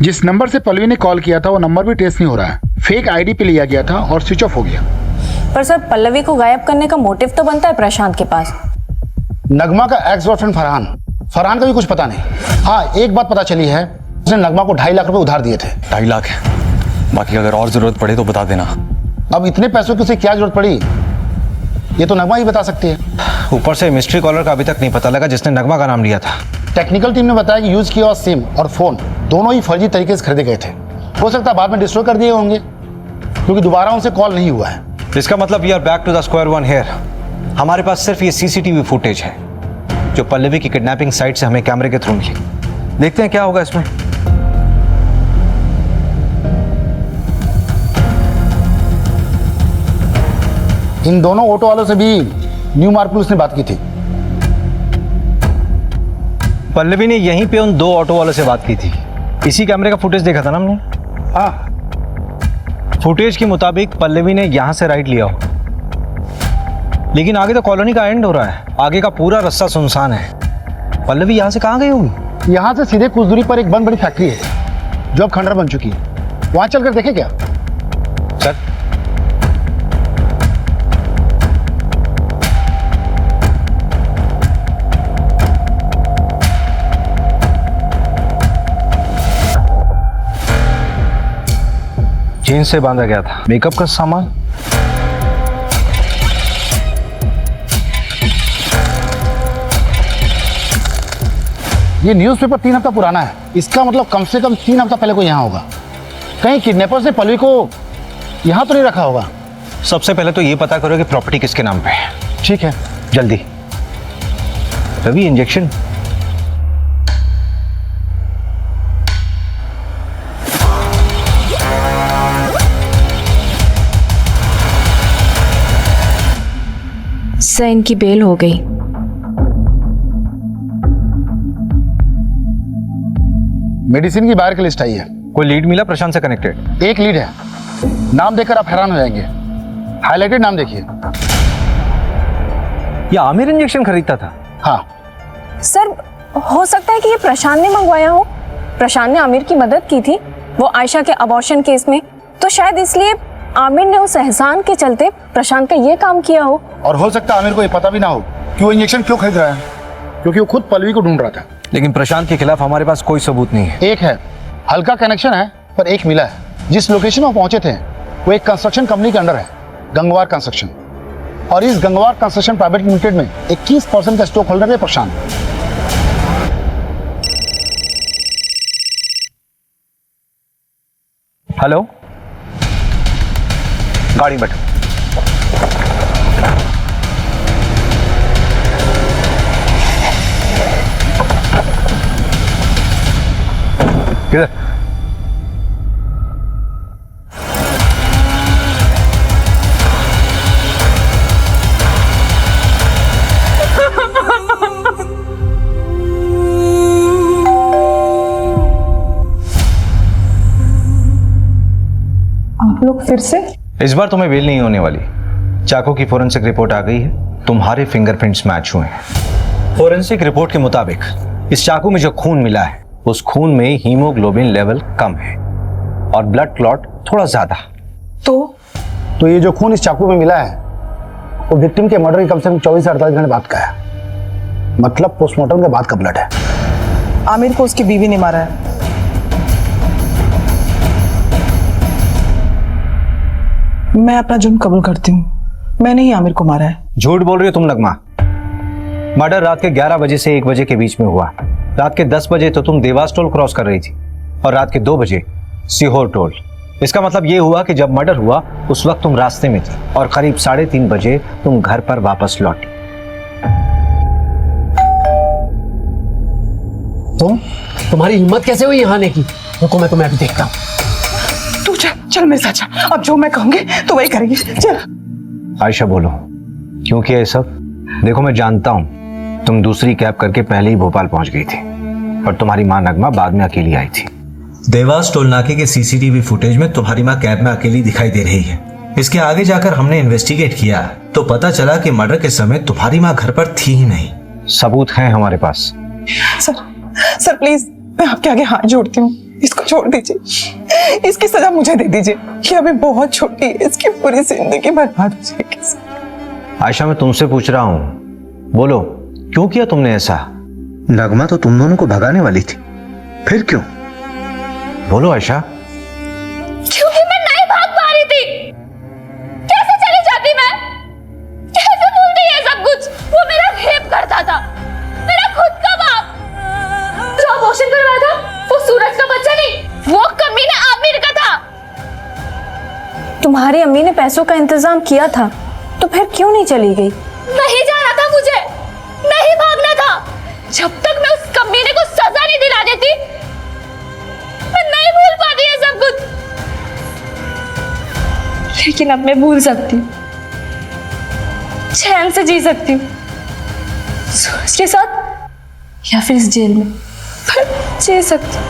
जिस नंबर से पल्लवी ने कॉल किया था वो नंबर भी ट्रेस नहीं हो रहा है। फेक आईडी पे लिया गया था और स्विच ऑफ हो गया। पर सर, पल्लवी को गायब करने का मोटिव तो बनता है प्रशांत के पास। नगमा का एक्स बॉयफ्रेंड फरहान का भी कुछ पता नहीं। हाँ, एक बात पता चली है, उसने नगमा को 2.5 लाख रुपए उधार दिए थे। 2.5 लाख है, बाकी अगर और जरूरत पड़े तो बता देना। अब इतने पैसों की उसे क्या जरूरत पड़ी, ये तो नगमा ही बता सकती है। ऊपर से मिस्ट्री कॉलर का अभी तक नहीं पता लगा जिसने नगमा का नाम लिया था। टेक्निकल टीम ने बताया कि यूज किया हुआ सिम और फोन दोनों ही फर्जी तरीके से खरीदे गए थे। हो सकता है बाद में डिस्ट्रॉय कर दिए होंगे, क्योंकि दोबारा उनसे कॉल नहीं हुआ है। इसका मतलब we are back to the square one here. हमारे पास सिर्फ ये सीसीटीवी फुटेज है जो पल्लवी की किडनैपिंग साइट से हमें कैमरे के थ्रू मिली। देखते हैं क्या होगा इसमें। इन दोनों ऑटो वालों से भी न्यू मार्ग पुलिस ने बात की थी। पल्लवी ने यहीं पे उन 2 ऑटो वालों से बात की थी। इसी कैमरे का फुटेज देखा था ना हमने। हाँ, फुटेज के मुताबिक पल्लवी ने यहां से राइट लिया हो, लेकिन आगे तो कॉलोनी का एंड हो रहा है, आगे का पूरा रास्ता सुनसान है। पल्लवी यहां से कहां गई होगी? यहाँ से सीधे कुछ दूरी पर एक बंद बड़ी फैक्ट्री है जो अब खंडर बन चुकी है। वहां चलकर देखे क्या? सर, जीन्स से बांधा गया था, मेकअप का सामान। ये न्यूज़पेपर 3 हफ्ता पुराना है, इसका मतलब कम से कम 3 हफ्ता पहले कोई यहाँ होगा। कहीं किडनैपर्स ने पल्लवी को यहाँ तो नहीं रखा होगा। सबसे पहले तो ये पता करो कि प्रॉपर्टी किसके नाम पे है। ठीक है, जल्दी। रवि, इंजेक्शन। सर, इनकी बेल हो गई। मेडिसिन की बाहर की लिस्ट आई है। कोई लीड मिला प्रशांत से कनेक्टेड? एक लीड है, नाम देखकर आप हैरान हो जाएंगे। हाईलाइटेड नाम देखिए। ये आमिर इंजेक्शन खरीदता था? हाँ सर, हो सकता है कि ये प्रशांत ने मंगवाया हो। प्रशांत ने आमिर की मदद की थी वो आयशा के अबॉर्शन केस में, तो शायद इसलिए आमिर ने उस एहसान के चलते प्रशांत का ये काम किया हो। और हो सकता है आमिर को ये पता भी ना हो कि वो इंजेक्शन क्यों खरीद रहा है, क्योंकि वो खुद पल्लवी को ढूंढ रहा था। लेकिन प्रशांत के खिलाफ हमारे पास कोई सबूत नहीं है। एक है, हल्का कनेक्शन है, पर एक मिला है। जिस लोकेशन में पहुंचे थे वो एक कंस्ट्रक्शन कंपनी के अंडर है, गंगवार कंस्ट्रक्शन। और इस गंगवार कंस्ट्रक्शन प्राइवेट लिमिटेड में 21% का स्टॉक होल्डर है प्रशांत। हेलो, गाड़ी बैठो। किधर? आप लोग फिर से? इस बार तुम्हें बेल नहीं होने वाली। चाकू की फोरेंसिक रिपोर्ट आ गई है, तुम्हारे फिंगरप्रिंट्स मैच हुए हैं। फोरेंसिक रिपोर्ट के मुताबिक इस चाकू में जो खून मिला है उस खून में हीमोग्लोबिन लेवल कम है और ब्लड क्लॉट थोड़ा ज्यादा। तो ये जो खून इस चाकू में मिला है वो विक्टिम के मर्डर के कम से कम 24 से 48 घंटे बाद का है। मतलब पोस्टमार्टम के बाद का ब्लड है। आमिर को उसकी बीवी ने मारा है। मैं अपना जुर्म कबूल करती हूँ, मैंने ही आमिर को मारा है। झूठ बोल रही हो तुम नगमा। मर्डर रात के 11 बजे से 1 बजे के बीच में हुआ। रात के 10 बजे तो तुम देवास टोल क्रॉस कर रही थी और रात के 2 बजे सीहोर टोल। इसका मतलब ये हुआ कि जब मर्डर हुआ उस वक्त तुम रास्ते में थी और करीब 3:30 बजे तुम घर पर वापस लौटी। तुम्हारी हिम्मत कैसे हुई यहाँ आने की? रुको, मैं तुम्हें अभी देखता हूँ। तू चल मेरे साथ चल। अब जो मैं कहूंगी तो वही करेंगे। चल। आयशा बोलो, क्यों किया ये सब? देखो मैं जानता हूँ तुम दूसरी कैब करके पहले ही भोपाल पहुंच गई थी और तुम्हारी माँ नगमा बाद में अकेली आई थी। देवास टोल नाके के सीसीटीवी फुटेज में तुम्हारी माँ कैब में अकेली दिखाई दे रही है। इसके आगे जाकर हमने इन्वेस्टिगेट किया तो पता चला कि मर्डर के समय तुम्हारी माँ घर पर थी ही नहीं। सबूत हैं हमारे पास। सर प्लीज, मैं आपके आगे हाथ जोड़ती हूँ, इसको छोड़ दीजिए। इसकी सजा मुझे दे दीजिए। ये अभी बहुत छोटी है, इसकी पूरी जिंदगी बर्बाद हो जाएगी। आयशा मैं तुमसे पूछ रहा हूँ, बोलो क्यों किया तुमने ऐसा? नगमा तो तुम दोनों को भगाने वाली थी, फिर क्यों? बोलो आयशा। क्योंकि मैं नहीं भाग पा रही थी। कैसे चली जाती मैं? कैसे भूलती है सब कुछ? वो मेरा रेप करता था, मेरा खुद का बाप। जो अबॉर्शन करवाया था वो सूरज का बच्चा नहीं, वो कमीना आमिर का था। तुम्हारी अम्मी ने पैसों का इंतजाम किया था तो फिर क्यों नहीं चली गई? नहीं जाना था मुझे, नहीं भागना था। जब तक मैं उस कमीने को सजा नहीं दिला देती मैं नहीं भूल पाती है सब कुछ। लेकिन अब मैं भूल सकती हूँ, चैन से जी सकती हूँ, सूरज के साथ या फिर इस जेल में, पर जी सकती हूँ।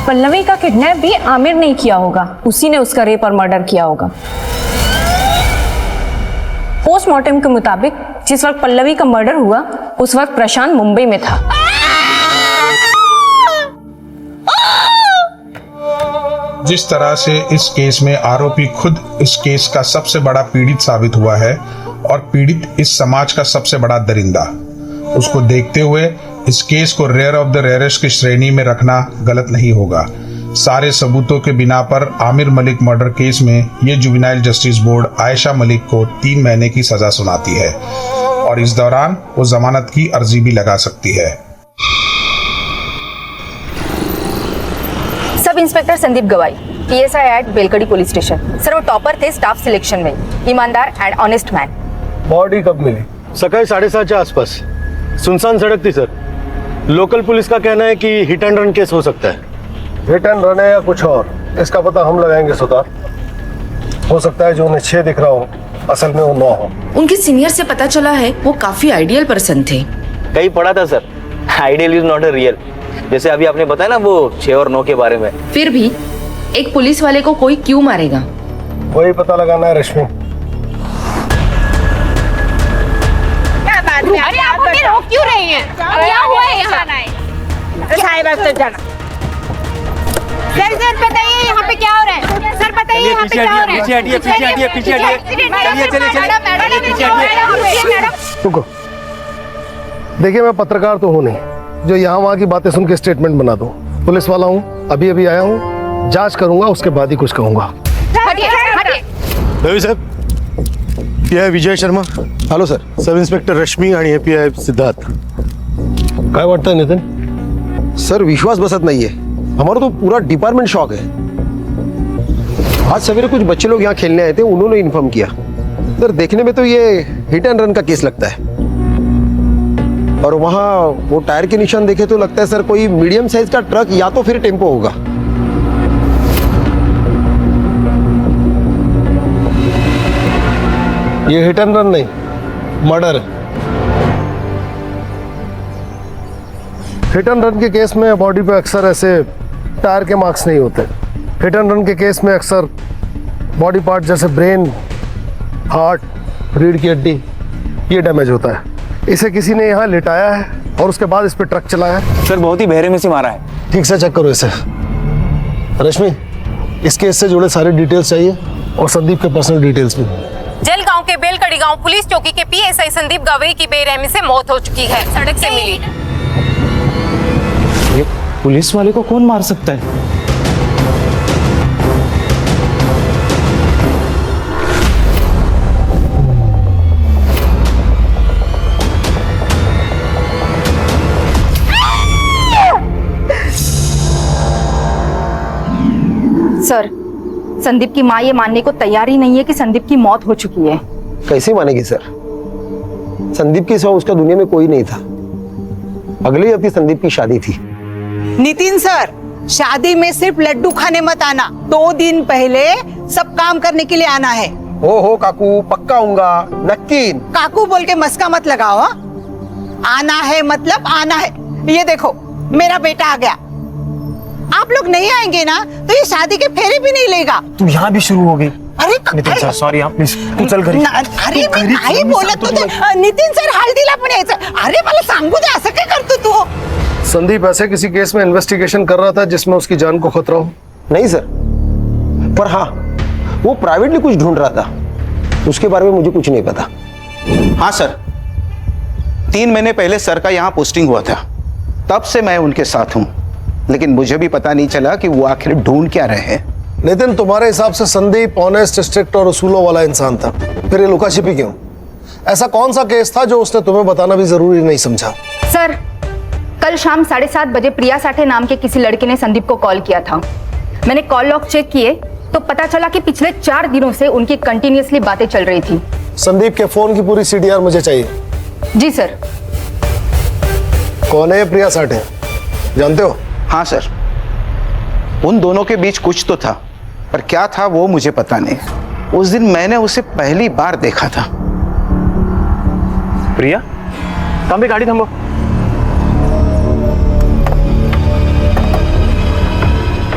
पल्लवी का किडनैप भी आमिर ने किया होगा, उसी ने उसका रेप और मर्डर किया होगा। पोस्टमार्टम के मुताबिक जिस वक्त पल्लवी का मर्डर हुआ उस वक्त प्रशांत मुंबई में था। जिस तरह से इस केस में आरोपी खुद इस केस का सबसे बड़ा पीड़ित साबित हुआ है और पीड़ित इस समाज का सबसे बड़ा दरिंदा, उसको देखते हुए इस केस को रेयर ऑफ द रेयरेस्ट की श्रेणी में रखना गलत नहीं होगा। सारे सबूतों के बिना पर आमिर मलिक मर्डर केस में ये juvenile justice board Ayesha Malik को 3 महीने की सजा सुनाती है और इस दौरान वो जमानत की अर्जी भी लगा सकती है। सब inspector Sandeep Gawai, PSI at Belkadi police station. Sir वो टॉपर थे स्टाफ सिलेक्शन में, ईमानदार एंड ऑनेस्ट मैन। बॉडी कब मिली? सकाळी 7:30 के आसपास। सुनसान सड़क थी सर। लोकल पुलिस का कहना है कि हिट एंड रन केस हो सकता है। हिट एंड रन है या कुछ और, इसका पता हम लगाएंगे सुधार। हो सकता है जो उन्हें 6 दिख रहा हो असल में वो 9 हो। उनके सीनियर से पता चला है वो काफी आइडियल पर्सन थे। कहीं पढ़ा था sir, ideal is not a real. जैसे अभी आपने बताया ना वो 6 और 9 के बारे में। फिर भी एक पुलिस वाले को कोई क्यों मारेगा? वही पता लगाना है रश्मि। अरे आप हमें रोक क्यों रही हैं? क्या हुआ है यहाँ? साहिब तो जाना। सर बताइए यहाँ पे क्या हो रहा है? सर बताइए यहाँ पे क्या हो रहा है? पीछे हटिए। रुको, देखिए मैं पत्रकार तो हूँ नहीं जो यहाँ वहाँ की बातें सुन के स्टेटमेंट बना दूँ। पुलिस वाला हूँ, अभी अभी आया हूँ, जांच करूंगा उसके बाद ही कुछ कहूंगा। रवि साहब, ये है Vijay Sharma. Hello sir, sub inspector Rashmi आणि API सिद्धार्थ. काय वाटतंय नितीन? सर विश्वास बसत नहीं है, हमारा तो पूरा डिपार्टमेंट शॉक है। आज सवेरे कुछ बच्चे लोग यहाँ खेलने आए थे, उन्होंने इन्फॉर्म किया। सर देखने में तो ये हिट एंड रन का केस लगता है, और वहाँ वो टायर के निशान देखे तो लगता है सर कोई मीडियम साइज का ट्रक या तो फिर टेम्पो होगा। ये हिट एंड रन नहीं, मर्डर है। हिट एंड रन के केस में बॉडी पे अक्सर ऐसे टायर के मार्क्स नहीं होते। हिट एंड रन के केस में अक्सर बॉडी पार्ट जैसे ब्रेन, हार्ट, रीढ़ की हड्डी ये डैमेज होता है। इसे किसी ने यहाँ लिटाया है और उसके बाद इस पे ट्रक चलाया है। सर बहुत ही बहरे में से मारा है। ठीक से चेक करो इसे। रश्मि, इस केस से जुड़े सारे डिटेल्स चाहिए और संदीप के पर्सनल डिटेल्स भी। जलगांव के बेलकड़ी गांव पुलिस चौकी के पीएसआई संदीप गवई की बेरहमी से मौत हो चुकी है, सड़क से मिली। ये पुलिस वाले को कौन मार सकता है? सर, संदीप की माँ ये मानने को तैयार ही नहीं है कि संदीप की मौत हो चुकी है। कैसे मानेगी सर? संदीप के सिवा उसका दुनिया में कोई नहीं था। अगले हफ्ते संदीप की शादी थी। नितिन सर, शादी में सिर्फ लड्डू खाने मत आना, 2 दिन पहले सब काम करने के लिए आना है। हो काकू, पक्का आऊंगा, नक्की। काकू बोल के मस्का मत लगाओ। आना है मतलब आना है। ये देखो मेरा बेटा आ गया। आप लोग नहीं आएंगे ना तो ये शादी के फेरे भी नहीं लेगा। तू यहाँ भी शुरू हो गई। अरे नितिन सर सॉरी, आप प्लीज तू चल घरी। अरे मी नाही बोलत होते नितिन सर, हळदीला पण यायचं। अरे मला सांगू दे, असं काय करतो तू? संदीप ऐसे किसी केस में इन्वेस्टिगेशन कर रहा था जिसमें उसकी जान को खतरा हो? नहीं सर, पर हाँ वो प्राइवेटली कुछ ढूंढ रहा था, उसके बारे में मुझे कुछ नहीं पता। हाँ सर, 3 महीने पहले सर का यहाँ पोस्टिंग हुआ था, तब से मैं उनके साथ हूँ, लेकिन मुझे भी पता नहीं चला कि वो आखिर ढूंढ क्या रहे हैं। नितिन, तुम्हारे हिसाब से संदीप ऑनेस्ट, स्ट्रिक्ट और उसूलों वाला इंसान था, फिर ये लुका छिपी क्यों? ऐसा कौन सा केस था जो उसने तुम्हें बताना भी जरूरी नहीं समझा? सर, कल शाम 7:30 बजे प्रिया साठे नाम के किसी लड़के ने संदीप को कॉल किया था। मैंने कॉल लॉग चेक किए तो पता चला कि पिछले 4 दिनों से उनकी कंटिन्यूअसली बातें चल रही थी। संदीप के फोन की पूरी CDR मुझे चाहिए। जी सर। कौन है प्रिया साठे, जानते हो? हाँ सर, उन दोनों के बीच कुछ तो था, पर क्या था वो मुझे पता नहीं। उस दिन मैंने उसे पहली बार देखा था। प्रिया, थांबे, गाड़ी थांबो।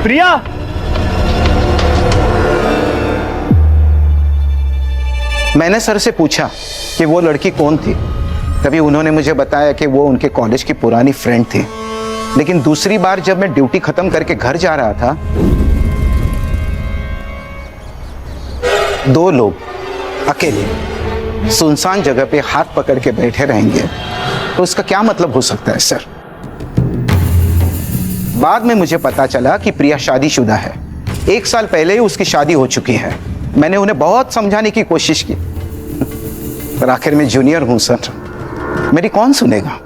प्रिया, मैंने सर से पूछा कि वो लड़की कौन थी, तभी उन्होंने मुझे बताया कि वो उनके कॉलेज की पुरानी फ्रेंड थी। लेकिन दूसरी बार जब मैं ड्यूटी खत्म करके घर जा रहा था, 2 लोग अकेले सुनसान जगह पे हाथ पकड़ के बैठे रहेंगे, तो उसका क्या मतलब हो सकता है सर? बाद में मुझे पता चला कि प्रिया शादीशुदा है। 1 साल पहले ही उसकी शादी हो चुकी है। मैंने उन्हें बहुत समझाने की कोशिश की, पर आखिर में जूनियर हूं सर, मेरी कौन सुनेगा?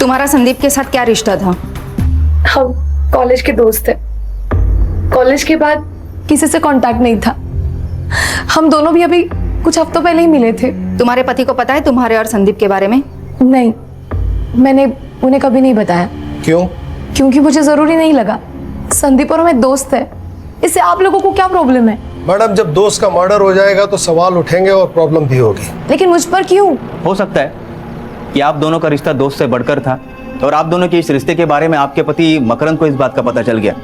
तुम्हारा संदीप के साथ क्या रिश्ता था? हम कॉलेज के दोस्त थे। कॉलेज के बाद किसी से कांटेक्ट नहीं था। हम दोनों भी अभी कुछ हफ्तों पहले ही मिले थे। तुम्हारे पति को पता है तुम्हारे और संदीप के बारे में? नहीं, मैंने उन्हें कभी नहीं बताया। क्यों? क्योंकि मुझे जरूरी नहीं लगा। संदीप और मैं दोस्त है, इससे आप लोगों को क्या प्रॉब्लम है? मैडम, जब दोस्त का मर्डर हो जाएगा तो सवाल उठेंगे और प्रॉब्लम भी होगी। लेकिन मुझ पर क्यों? हो सकता है कि आप दोनों का रिश्ता दोस्त से बढ़कर था, और आप दोनों के इस रिश्ते के बारे में आपके पति मकरंद को इस बात का पता चल गया,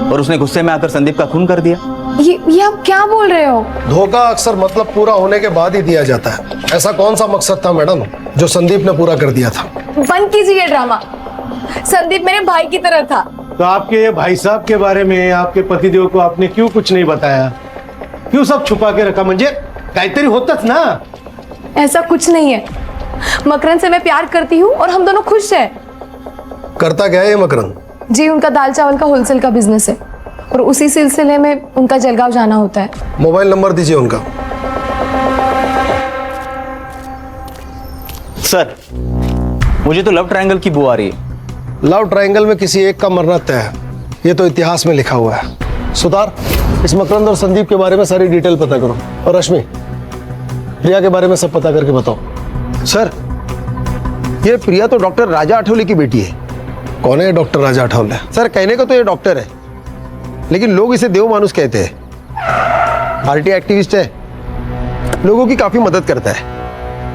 और उसने गुस्से में आकर संदीप का खून कर दिया। ये आप क्या बोल रहे हो? धोखा अक्सर मतलब पूरा होने के बाद ही दिया जाता है। ऐसा कौन सा मकसद था मैडम जो संदीप ने पूरा कर दिया था? बंद कीजिए ड्रामा। संदीप मेरे भाई की तरह था। तो आपके ये भाई साहब के बारे में आपके पतिदेव को आपने क्यों कुछ नहीं बताया? क्यों सब छुपा के रखा? म्हणजे काहीतरी होतच ना। ऐसा कुछ नहीं है। मकरंद से मैं प्यार करती हूँ और हम दोनों खुश हैं। करता क्या है ये मकरंद? जी, उनका दाल चावल का होलसेल का बिजनेस है और उसी सिलसिले में उनका जलगांव जाना होता है। मोबाइल नंबर दीजिए उनका। सर, मुझे तो लव ट्रायंगल की बू आ रही है। लव ट्रायंगल में किसी एक का मरना तय है, ये तो इतिहास में लिखा हुआ है। सुतार, इस मकरंद और संदीप के बारे में सारी डिटेल पता करो, और रश्मि, प्रिया के बारे में सब पता करके बताओ। सर, ये प्रिया तो डॉक्टर राजा आठवले की बेटी है। कौन है डॉक्टर राजा आठवले? सर, कहने को तो ये डॉक्टर है, लेकिन लोग इसे देव मानुस कहते हैं। पार्टी एक्टिविस्ट है, लोगों की काफी मदद करता है,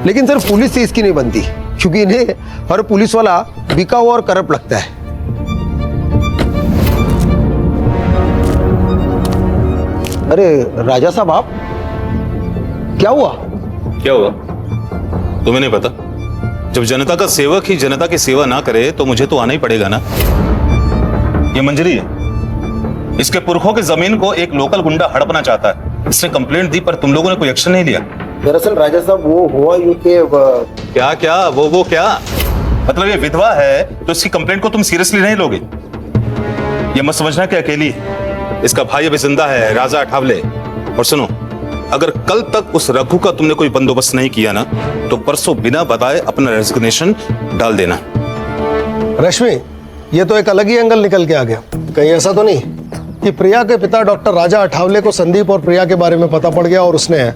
लेकिन सर पुलिस से इसकी नहीं बनती, क्योंकि इन्हें हर पुलिस वाला बिका हुआ और करप्ट लगता है। अरे राजा साहब, आप क्या हुआ? क्या हुआ तुम्हें नहीं पता? जब जनता का सेवक ही जनता की सेवा ना करे तो मुझे तो आना ही पड़ेगा ना। ये मंजरी है, इसके पुरखों की जमीन को एक लोकल गुंडा हड़पना चाहता है। इसने कंप्लेंट दी पर तुम लोगों ने कोई एक्शन नहीं लिया। दरअसल राजा साहब, वो हुआ यूं कि क्या क्या वो क्या मतलब? ये विधवा है तो इसकी कंप्लेंट को तुम सीरियसली नहीं लोगे? ये मत समझना कि अकेली है, इसका भाई अभी जिंदा है, राजा अठावले। और सुनो, अगर कल तक उस रघु का तुमने कोई बंदोबस्त नहीं किया ना, तो परसों बिना बताए अपना रेजिग्नेशन डाल देना। रश्मि, ये तो एक अलग ही एंगल निकल के आ गया। कहीं ऐसा तो नहीं कि प्रिया के पिता डॉक्टर राजा अठावले को संदीप और प्रिया के बारे में पता पड़ गया और उसने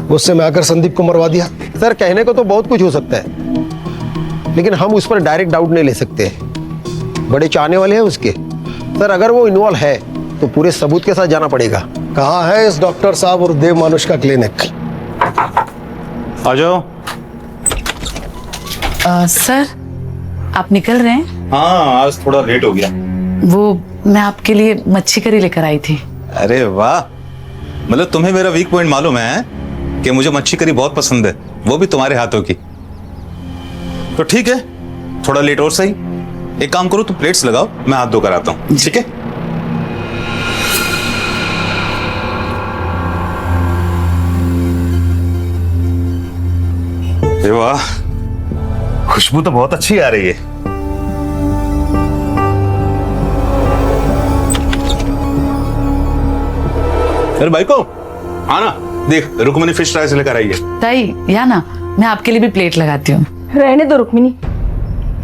गुस्से में आकर संदीप को मरवा दिया? सर, कहने को तो बहुत कुछ हो सकता है, लेकिन हम उस पर डायरेक्ट डाउट नहीं ले सकते। बड़े चाहने वाले हैं उसके। सर, अगर वो इन्वॉल्व है तो पूरे सबूत के साथ जाना पड़ेगा। कहाँ है इस डॉक्टर साहब और देव मानुष का क्लिनिक? आ जाओ। सर, आप निकल रहे हैं? हाँ, आज थोड़ा लेट हो गया। वो मैं आपके लिए मच्छी करी लेकर आई थी। अरे वाह, मतलब तुम्हें मेरा वीक पॉइंट मालूम है कि मुझे मच्छी करी बहुत पसंद है, वो भी तुम्हारे हाथों की। तो ठीक है, थोड़ा लेट और सही। एक काम करो, तुम प्लेट्स लगाओ, मैं हाथ धोकर आता हूँ। ठीक है? अरे वाह, खुशबू तो बहुत अच्छी आ रही है। अरे भाई को आना, देख रुक्मिनी फिश फ्राई से लेकर आई है। ताई, या ना, मैं आपके लिए भी प्लेट लगाती हूँ। रहने दो रुक्मिनी,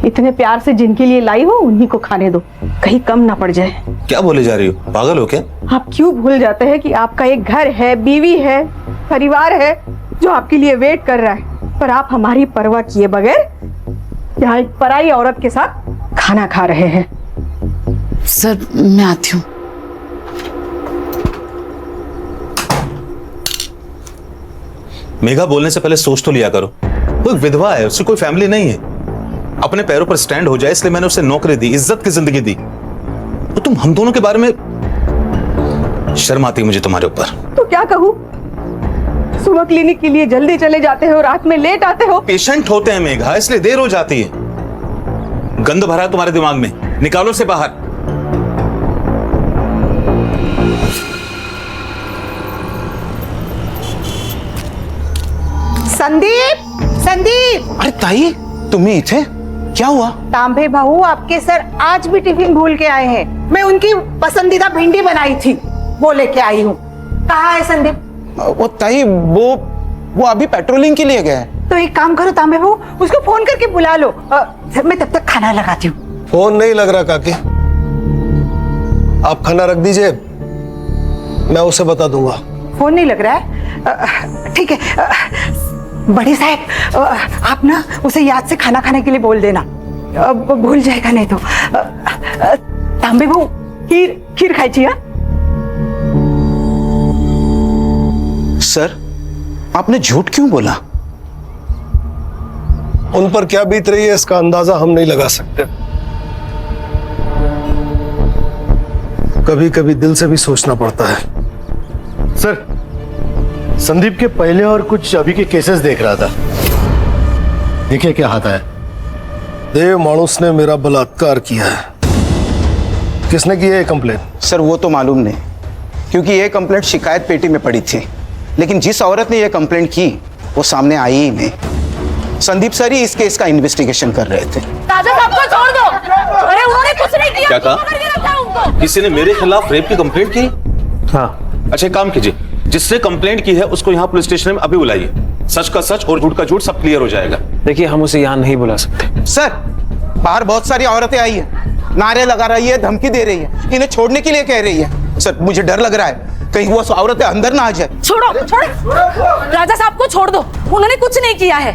इतने प्यार से जिनके लिए लाई हो उन्हीं को खाने दो, कहीं कम ना पड़ जाए। क्या बोले जा रही हो, पागल हो क्या? आप क्यों भूल जाते हैं कि आपका एक घर है, बीवी है, परिवार है जो आपके लिए वेट कर रहा है, पर आप हमारी परवाह किए बगैर यहाँ एक पराई औरत के साथ खाना खा रहे हैं। सर, मैं आती हूँ। मेघा, बोलने से पहले सोच तो लिया करो। वो एक विधवा है, उसकी कोई फैमिली नहीं है। अपने पैरों पर स्टैंड हो जाए इसलिए मैंने उसे नौकरी दी, इज्जत की जिंदगी दी। तो तुम हम दोनों के बारे में शर्म आती है मुझे तुम्हारे ऊपर। तो क्या कहूँ, सुबह क्लिनिक के लिए जल्दी चले जाते हो, रात में लेट आते हो। पेशेंट होते हैं मेघा, इसलिए देर हो जाती है। गंद भरा है तुम्हारे दिमाग में, निकालो से बाहर। संदीप, संदीप! अरे ताई, तुम्ही इथे? क्या हुआ? तांबे भाऊ आपके सर आज भी टिफिन भूल के आए हैं। मैं उनकी पसंदीदा भिंडी बनाई थी, वो लेके आई हूँ। कहाँ है संदीप? वो ताई, वो अभी पेट्रोलिंग के लिए गए। तो एक काम करो तांबे भाऊ, उसको फोन करके बुला लो। मैं तब तक खाना लगाती हूँ। फोन नहीं लग रहा काकी, आप खाना रख दीजिए, मैं उसे बता दूंगा। फोन नहीं लग रहा है? ठीक है बड़ी साहब, आप ना उसे याद से खाना खाने के लिए बोल देना, भूल जाएगा नहीं तो। तांबे भाऊ, खीर खाई चाहिए। सर, आपने झूठ क्यों बोला? उन पर क्या बीत रही है इसका अंदाजा हम नहीं लगा सकते। कभी कभी दिल से भी सोचना पड़ता है। सर, संदीप के पहले और कुछ अभी के केसेस देख रहा था, देखिए क्या आता है। देव मानुस ने मेरा बलात्कार किया है। किसने की है कंप्लेंट? सर, वो तो मालूम नहीं, क्योंकि ये कंप्लेंट शिकायत पेटी में पड़ी थी, लेकिन जिस औरत ने ये कंप्लेंट की वो सामने आई ही नहीं। संदीप सर ही इस केस का इन्वेस्टिगेशन कर रहे थे। राजा साहब को छोड़ दो। अरे उन्होंने कुछ नहीं किया। क्या कहा? किसी ने मेरे खिलाफ रेप की कंप्लेंट की? हाँ। अच्छा, एक काम कीजिए, जिससे कंप्लेंट की है उसको यहाँ पुलिस स्टेशन में अभी बुलाइए। सच का सच और झूठ का झूठ सब क्लियर हो जाएगा। देखिए हम उसे यहाँ नहीं बुला सकते। सर, बाहर बहुत सारी औरतें आई है, नारे लगा रही है, धमकी दे रही है, इन्हें छोड़ने के लिए कह रही है। सर मुझे डर लग रहा है कहीं वो औरतें अंदर ना आ जाए। छोड़ो छोड़ो, राजा साहब को छोड़ दो, उन्होंने कुछ नहीं किया है।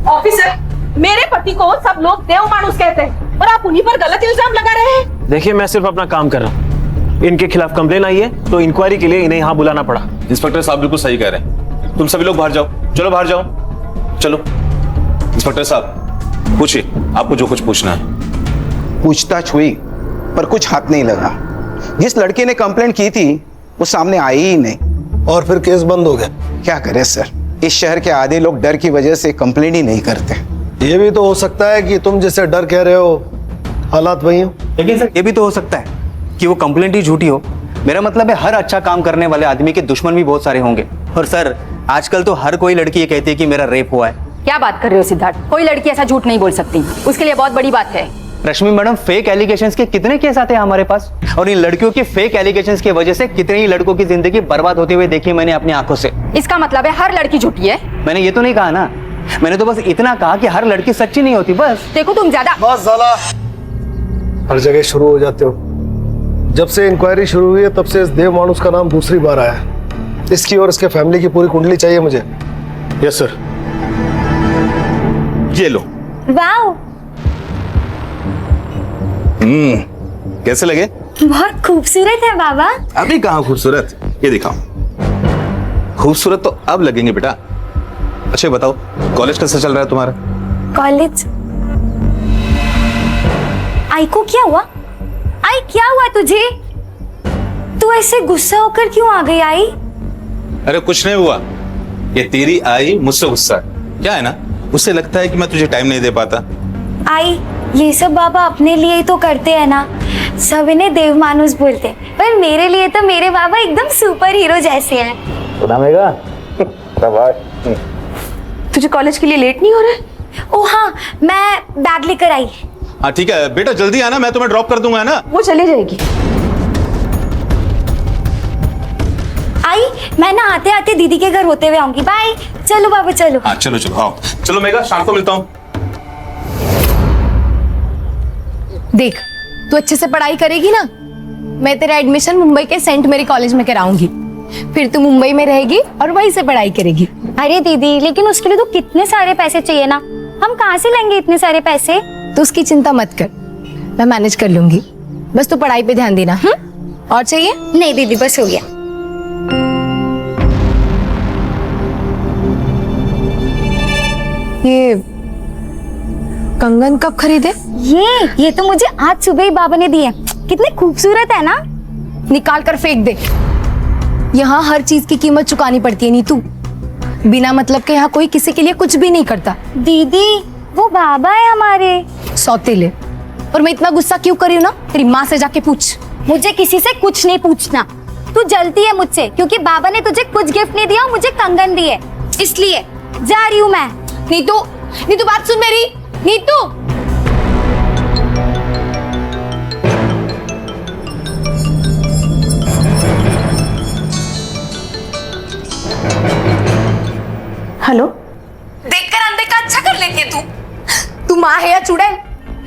ऑफिसर, मेरे पति को सब लोग देव मानुस कहते हैं और आप उन्हीं पर गलत इल्जाम लगा रहे हैं। देखिए मैं सिर्फ अपना काम कर रहा हूँ। इनके खिलाफ कंप्लेन आई है तो इंक्वायरी के लिए इन्हें यहाँ बुलाना पड़ा। इंस्पेक्टर साहब बिल्कुल सही कह रहे हैं। तुम सभी लोग बाहर जाओ, चलो बाहर जाओ, चलो। इंस्पेक्टर साहब पूछिए, आपको जो कुछ पूछना है। पूछताछ हुई पर कुछ हाथ नहीं लगा। जिस लड़के ने कंप्लेंट की थी वो सामने आई ही नहीं और फिर केस बंद हो गया। क्या करें सर, इस शहर के आधे लोग डर की वजह से कंप्लेंट ही नहीं करते। ये भी तो हो सकता है कि तुम जैसे डर कह रहे हो हालात वही हो। लेकिन सर ये भी तो हो सकता है कि वो कंप्लेंट ही झूठी हो। मेरा मतलब है हर अच्छा काम करने वाले आदमी के दुश्मन भी बहुत सारे होंगे। और सर आजकल तो हर कोई लड़की ये कहती है कि मेरा रेप हुआ है। क्या बात कर रहे हो सिद्धार्थ, कोई लड़की ऐसा झूठ नहीं बोल सकती, उसके लिए बहुत बड़ी बात है। रश्मि मैडम, फेक एलिगेशंस के कितने केस आते हैं हमारे पास, और इन लड़कियों के फेक एलिगेशंस की वजह से कितने ही लड़कों की जिंदगी बर्बाद होते हुए देखी मैंने अपनी आंखों से। इसका मतलब है हर लड़की झूठी है? मैंने ये तो नहीं कहा ना, मैंने तो बस इतना कहा कि हर लड़की सच्ची नहीं होती। बस देखो तुम ज्यादा बस साला हर जगह शुरू हो जाते हो। जब से इंक्वायरी शुरू हुई है तब से इस देव मानुस का नाम दूसरी बार आया है। इसकी और इसके फैमिली की पूरी कुंडली चाहिए मुझे। यस सर, ये लो। वाओ, कैसे लगे? बहुत खूबसूरत है बाबा। अभी कहाँ खूबसूरत, ये दिखाओ। खूबसूरत तो अब लगेंगे बेटा। अच्छा बताओ, कॉलेज कैसा चल रहा है तुम्हारा? कॉलेज? आई को क्या हुआ? आई क्या हुआ तुझे? तू ऐसे गुस्सा होकर क्यों आ गई आई? अरे कुछ नहीं हुआ, ये तेरी आई मुझसे गुस्सा क्या है ना, उससे लगता है कि मैं तुझे टाइम नहीं दे पाता। आई, ये सब बाबा अपने लिए ही तो करते हैं ना, सब इन्हें देव मानुस बोलते हैं, पर मेरे लिए तो मेरे बाबा एकदम सुपर हीरो जैसे हैं। तुझे कॉलेज के लिए लेट नहीं हो रहा है? ओ हाँ, मैं बैग लेकर आई। हाँ ठीक है बेटा, जल्दी आना, मैं तुम्हें ड्रॉप कर दूंगा ना। वो चली जाएगी। आई, मैं ना आते आते दीदी के घर होते हुए आऊंगी। बाय। चलो बाबा चलो। हाँ चलो चलो, आओ चलो मेघा, शाम को मिलता हूँ। देख, तू अच्छे से पढ़ाई करेगी ना, मैं तेरा एडमिशन मुंबई के सेंट मेरी कॉलेज में कराऊंगी। फिर तू मुंबई में रहेगी और वहीं से पढ़ाई करेगी। अरे दीदी, लेकिन उसके लिए तो कितने सारे पैसे चाहिए ना, हम कहाँ से लेंगे इतने सारे पैसे? तो उसकी चिंता मत कर, मैं मैनेज कर लूंगी, बस तू पढ़ाई पे ध्यान देना। और चाहिए? नहीं दीदी, बस हो गया। ये कंगन कब खरीदे? ये तो मुझे आज सुबह ही बाबा ने दिए। कितने खूबसूरत है ना। निकाल कर फेंक दे। यहाँ हर चीज की कीमत चुकानी पड़ती है नीतू, बिना मतलब के यहाँ कोई किसी के लिए कुछ भी नहीं करता। दीदी, वो बाबा है हमारे सौतेले। और मैं इतना गुस्सा क्यों कर रही हूँ ना, तेरी माँ से जाके पूछ। मुझे किसी से कुछ नहीं पूछना। तू जलती है मुझसे क्योंकि बाबा ने तुझे कुछ गिफ्ट नहीं दिया, मुझे कंगन दिए, इसलिए जा रही हूँ मैं। नीतू, नीतू बात सुन मेरी। नीतू, हेलो। देखकर अनदेखा अच्छा कर लेती है तू माँ है या चुड़ैल?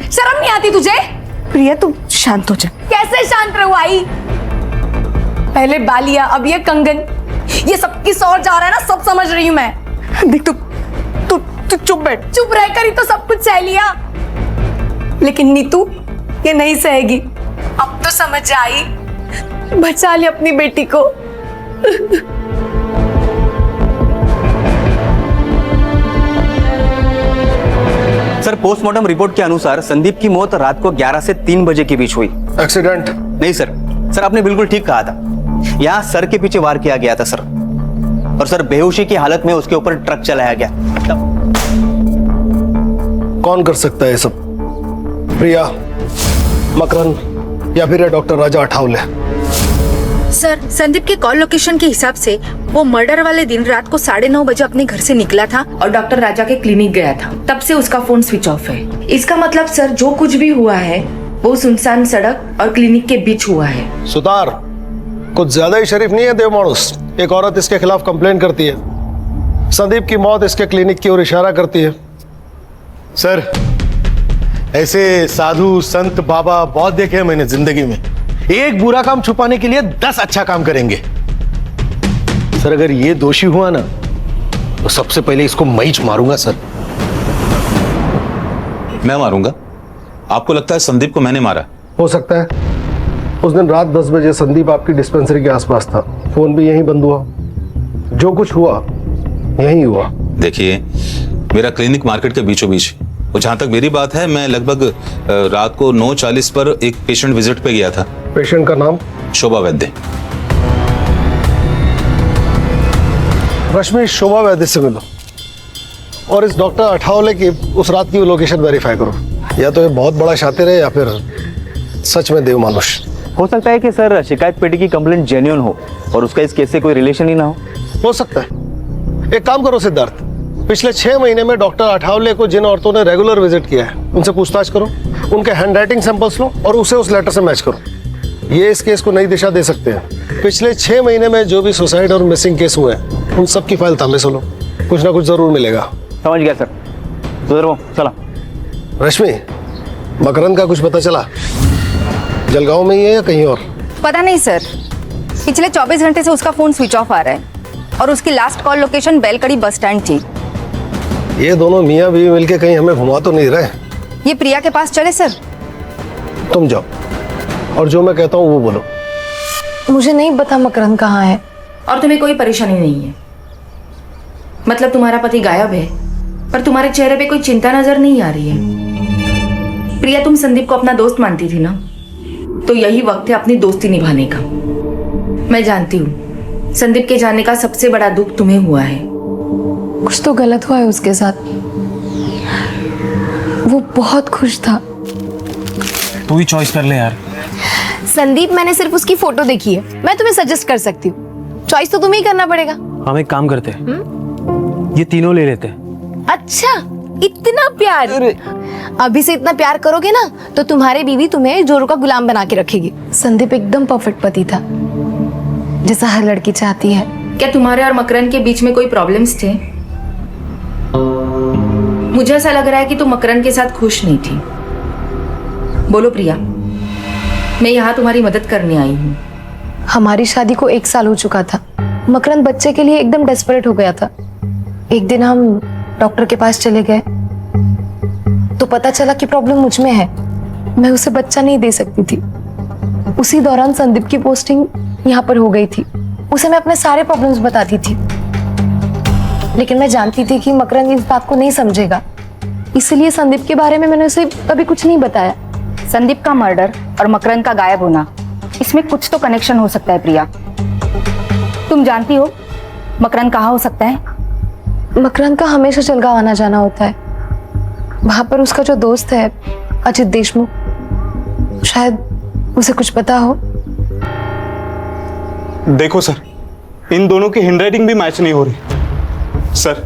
शर्म नहीं आती तुझे? प्रिया तू शांत हो जा। कैसे शांत रहूं आई? पहले बालिया, अब ये कंगन, ये सब किस ओर जा रहा है ना, सब समझ रही हूं मैं। देख तू चुप बैठ। चुप रहकर ही तो सब कुछ सह लिया, लेकिन नीतू ये नहीं सहेगी। अब तो समझ आई, बचा ले अपनी बेटी को। सर पोस्टमार्टम रिपोर्ट के अनुसार संदीप की मौत रात को 11 से 3 बजे के बीच हुई। एक्सीडेंट? नहीं सर आपने बिल्कुल ठीक कहा था। यहाँ सर के पीछे वार किया गया था सर, और सर बेहोशी की हालत में उसके ऊपर ट्रक चलाया गया। कौन कर सकता है ये सब? प्रिया, मकरन या फिर डॉक्टर राजा अठावले? सर, संदीप के कॉल लोकेशन के हिसाब से वो मर्डर वाले दिन रात को 9:30 बजे अपने घर से निकला था और डॉक्टर राजा के क्लिनिक गया था। तब से उसका फोन स्विच ऑफ है। इसका मतलब सर जो कुछ भी हुआ है वो सुनसान सड़क और क्लिनिक के बीच हुआ है। सुतार, कुछ ज्यादा ही शरीफ नहीं है देव मानुस? एक औरत इसके खिलाफ कंप्लेन करती है, संदीप की मौत इसके क्लिनिक की ओर इशारा करती है, सर ऐसे साधु संत बाबा बहुत देखे हैं मैंने जिंदगी में। एक बुरा काम छुपाने के लिए 10 अच्छा काम करेंगे। सर अगर ये दोषी हुआ ना तो सबसे पहले इसको मैं ही मारूंगा सर। मैं मारूंगा? आपको लगता है संदीप को मैंने मारा? हो सकता है। उस दिन रात 10 बजे संदीप आपकी डिस्पेंसरी के आसपास था, फोन भी यहीं बंद हुआ, जो कुछ हुआ यहीं हुआ। देखिए, मेरा क्लिनिक मार्केट के बीचों बीच, और जहां तक मेरी बात है, मैं लगभग रात को 9:40 पर एक पेशेंट विजिट पे गया था। पेशेंट का नाम? शोभा वैद्य। रश्मि, शोभा वैद्य से मिलो और इस डॉक्टर अठावले की उस रात की लोकेशन वेरीफाई करो। या तो ये बहुत बड़ा शातिर है या फिर सच में देव मानुष। हो सकता है कि सर शिकायत पेटी की कंप्लेंट जेन्युइन हो और उसका इस केस से कोई रिलेशन ही ना हो सकता है। एक काम करो सिद्धार्थ, पिछले 6 महीने में डॉक्टर अठावले को जिन औरतों ने रेगुलर विजिट किया है उनसे पूछताछ करो, उनके हैंडराइटिंग सैंपल्स लो और उसे उस लेटर से मैच करो। ये इस केस को नई दिशा दे सकते हैं। पिछले 6 महीने में जो भी सुसाइड और मिसिंग केस हुए हैं उन सब की फाइल तांबे से लो, कुछ ना कुछ जरूर मिलेगा। समझ गया सर। तो चला। रश्मि, मकरंद का कुछ पता चला? जलगांव में ही है या कहीं और? पता नहीं सर, पिछले 24 घंटे से उसका फोन स्विच ऑफ आ रहा है और उसकी last call location बेलकड़ी bus stand थी। ये दोनों मियाँ बीवी मिलके कहीं हमें घुमा तो नहीं रहे? ये प्रिया के पास चले सर? तुम जाओ और जो मैं कहता हूँ वो बोलो। मुझे नहीं पता मकरंद कहाँ है। और तुम्हें कोई परेशानी नहीं है? मतलब तुम्हारा पति गायब है पर तुम्हारे चेहरे पे कोई चिंता नजर नहीं आ रही है। प्रिया, तुम संदीप को अपना दोस्त मानती थी ना, तो यही वक्त है अपनी दोस्ती निभाने का। मैं जानती हूँ संदीप के जाने का सबसे बड़ा दुख तुम्हें हुआ है। कुछ तो गलत हुआ है उसके साथ। वो बहुत खुश था। तू ही चॉइस कर ले यार। संदीप, मैंने सिर्फ उसकी फोटो देखी है, मैं तुम्हें सजेस्ट कर सकती हूँ। चॉइस तो तुम्हें ही करना पड़ेगा। हम एक काम करते हैं, ये तीनों ले लेते हैं। अच्छा, इतना प्यार? अभी से इतना प्यार करोगे ना तो तुम्हारी बीवी तुम्हें जोरू का गुलाम बना के रखेगी। संदीप एकदम परफेक्ट पति था, जैसा हर लड़की चाहती है। क्या तुम्हारे और मकरंद के बीच में कोई प्रॉब्लम्स थे? मुझे ऐसा लग रहा है कि तुम मकरंद के साथ खुश नहीं थी। बोलो प्रिया, मैं यहाँ तुम्हारी मदद करने आई हूँ। हमारी शादी को 1 साल हो चुका था। मकरंद बच्चे के लिए एकदम डेस्परेट हो गया था। एक दिन हम डॉक्टर के पास चले गए तो पता चला कि प्रॉब्लम मुझ में है, मैं उसे बच्चा नहीं दे सकती थी। उसी दौरान संदीप की पोस्टिंग यहाँ पर हो गई थी। उसे मैं अपने सारे प्रॉब्लम्स बताती थी, लेकिन मैं जानती थी कि मकरंद इस बात को नहीं समझेगा, इसलिए संदीप के बारे में मैंने उसे कभी कुछ नहीं बताया। संदीप का मर्डर और मकरंद का गायब होना, इसमें कुछ तो कनेक्शन हो सकता है प्रिया। तुम जानती हो मकरंद कहाँ हो सकता है? मकरंद का हमेशा जलगांव आना जाना होता है। वहां पर उसका जो दोस्त है अजित देशमुख, शायद उसे कुछ पता हो। देखो सर, इन दोनों की हैंडराइटिंग भी मैच नहीं हो रही। सर,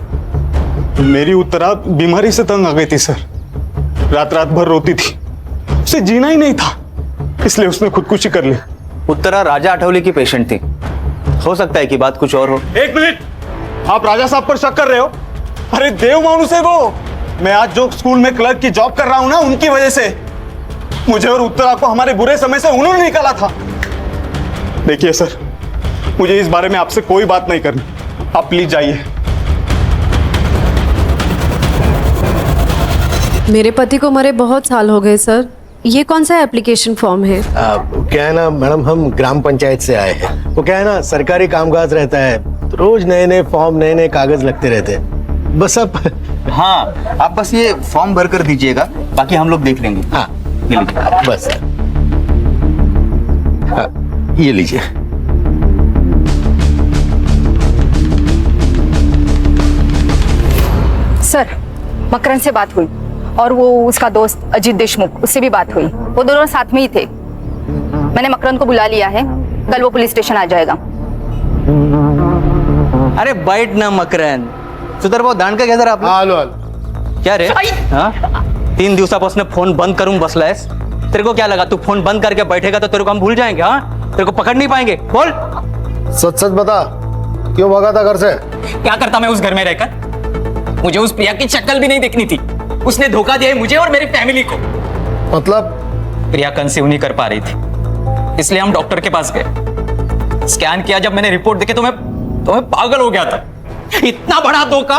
मेरी उत्तरा बीमारी से तंग आ गई थी सर। रात रात भर रोती थी, उसे जीना ही नहीं था, इसलिए उसने खुदकुशी कर ली। उत्तरा राजा अठौली की पेशेंट थी, हो सकता है कि बात कुछ और हो। 1 मिनट, आप राजा साहब पर शक कर रहे हो? अरे देव मानुष है वो। मैं आज जो स्कूल में क्लर्क की जॉब कर रहा हूं ना, उनकी वजह से मुझे और उत्तरा को हमारे बुरे समय से उन्होंने निकाला था। देखिए सर, मुझे इस बारे में आपसे कोई बात नहीं करनी, आप प्लीज जाइए। मेरे पति को मरे बहुत साल हो गए सर। ये कौन सा एप्लीकेशन फॉर्म है? क्या है ना मैडम, हम ग्राम पंचायत से आए हैं। वो क्या है ना, सरकारी कामकाज रहता है तो रोज नए नए फॉर्म, नए नए कागज लगते रहते हैं। बस अब हाँ, आप बस ये फॉर्म भर कर दीजिएगा, बाकी हम लोग देख लेंगे। हाँ, ये लीजिए बस। हाँ, ये लीजिए। सर, मकरंद से बात हुई और वो उसका दोस्त अजीत देशमुख, उससे भी बात हुई। वो दोनों साथ में ही थे। मैंने मकरंद को बुला लिया है, कल वो पुलिस स्टेशन आ जाएगा। अरे बैठ ना मकरंद, सुधर भाऊ दांड का जरा आपलं. आलो आलो. क्या रे हाँ 3 दिवसापासून फोन बंद करून बसलायस. तेरे को क्या लगा तू फोन बंद करके बैठेगा तो तेरे को हम भूल जाएंगे? हाँ तेरे को पकड़ नहीं पाएंगे. बोल सच सच बता, क्यों भागा था घर से? क्या करता मैं उस घर में रहकर? मुझे उस प्रिया की शक्ल भी नहीं देखनी थी. उसने धोखा दिया है मुझे और मेरी फैमिली को। मतलब? प्रिया कंसीव नहीं कर पा रही थी, इसलिए हम डॉक्टर के पास गए। स्कैन किया, जब मैंने रिपोर्ट देखी तो मैं पागल हो गया था। इतना बड़ा धोखा।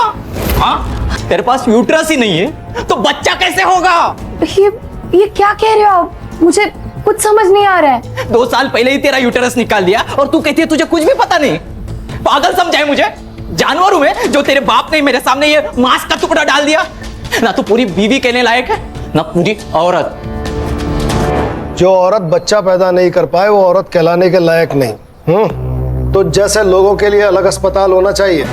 हाँ, तेरे पास यूट्रस ही नहीं है तो बच्चा कैसे होगा? ये क्या कह रहे हो आप? मुझे कुछ समझ नहीं आ रहा है। 2 साल पहले ही तेरा यूटेरस निकाल दिया और तू कहती है तुझे कुछ भी पता नहीं। पागल समझाए मुझे? जानवर हूं मैं जो तेरे बाप ने मेरे सामने ये मांस का टुकड़ा डाल दिया? ना तो पूरी बीवी कहने लायक है, ना पूरी औरत। जो औरत बच्चा पैदा नहीं कर पाए वो औरत कहलाने के लायक नहीं। तो जैसे लोगों के लिए अलग अस्पताल होना चाहिए,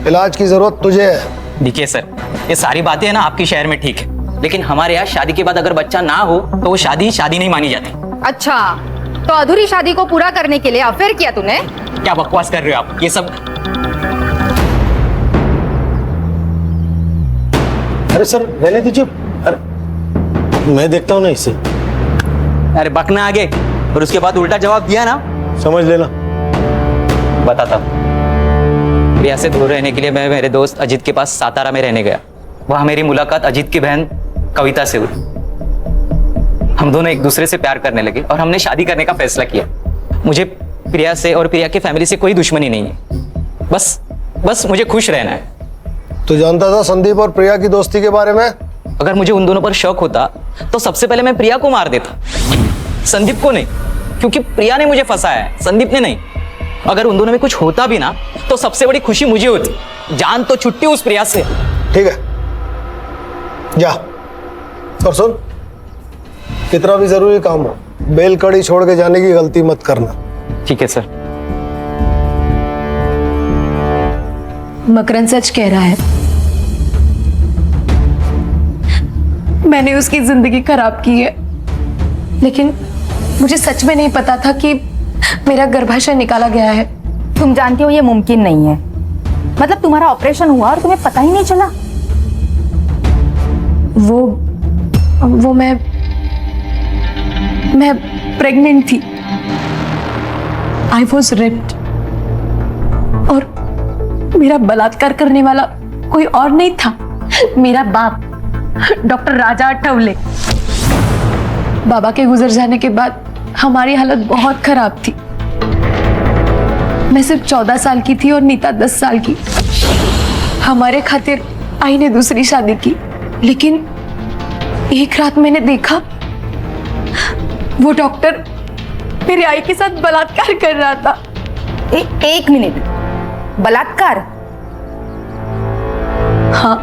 इलाज की जरूरत तुझे है। देखिए सर, ये सारी बातें है ना आपके शहर में ठीक है, लेकिन हमारे यहाँ शादी के बाद अगर बच्चा ना हो तो वो शादी नहीं मानी जाती। अच्छा, तो अधूरी शादी को पूरा करने के लिए अफेयर किया तूने? क्या बकवास कर रहे हो आप? ये सब अरे सर रहने दीजिए, अरे मैं देखता हूँ ना इसे। अरे बकना आगे और उसके बाद उल्टा जवाब दिया ना, समझ लेना। बताता हूँ। प्रिया से दूर रहने के लिए मैं मेरे दोस्त अजीत के पास सातारा में रहने गया। वहां मेरी मुलाकात अजीत की बहन कविता से हुई। हम दोनों एक दूसरे से प्यार करने लगे और हमने शादी करने का फैसला किया। मुझे प्रिया से और प्रिया की फैमिली से कोई दुश्मनी नहीं है, बस मुझे खुश रहना है। तू जानता था संदीप और प्रिया की दोस्ती के बारे में? अगर मुझे उन दोनों पर शक होता तो सबसे पहले मैं प्रिया को मार देता, संदीप को नहीं, क्योंकि प्रिया ने मुझे फंसाया है, संदीप ने नहीं। अगर उन दोनों में कुछ होता भी ना तो सबसे बड़ी खुशी मुझे होती। जान तो छुट्टी उस प्रिया से। ठीक है, जा। और सुन, कितना भी जरूरी काम हो, बेल कड़ी छोड़ के जाने की गलती मत करना। ठीक है सर। मकरंद सच कह रहा है। मैंने उसकी जिंदगी खराब की है, लेकिन मुझे सच में नहीं पता था कि मेरा गर्भाशय निकाला गया है। तुम जानती हो ये मुमकिन नहीं है। मतलब तुम्हारा ऑपरेशन हुआ और तुम्हें पता ही नहीं चला? वो मैं प्रेग्नेंट थी। आई वॉज रेप्ड और मेरा बलात्कार करने वाला कोई और नहीं था, मेरा बाप डॉक्टर राजा अठावले। बाबा के गुजर जाने के बाद हमारी हालत बहुत खराब थी। मैं सिर्फ 14 साल की थी और नीता 10 साल की। हमारे खातिर आई ने दूसरी शादी की, लेकिन एक रात मैंने देखा वो डॉक्टर मेरी आई के साथ बलात्कार कर रहा था। एक मिनट, बलात्कार? हाँ,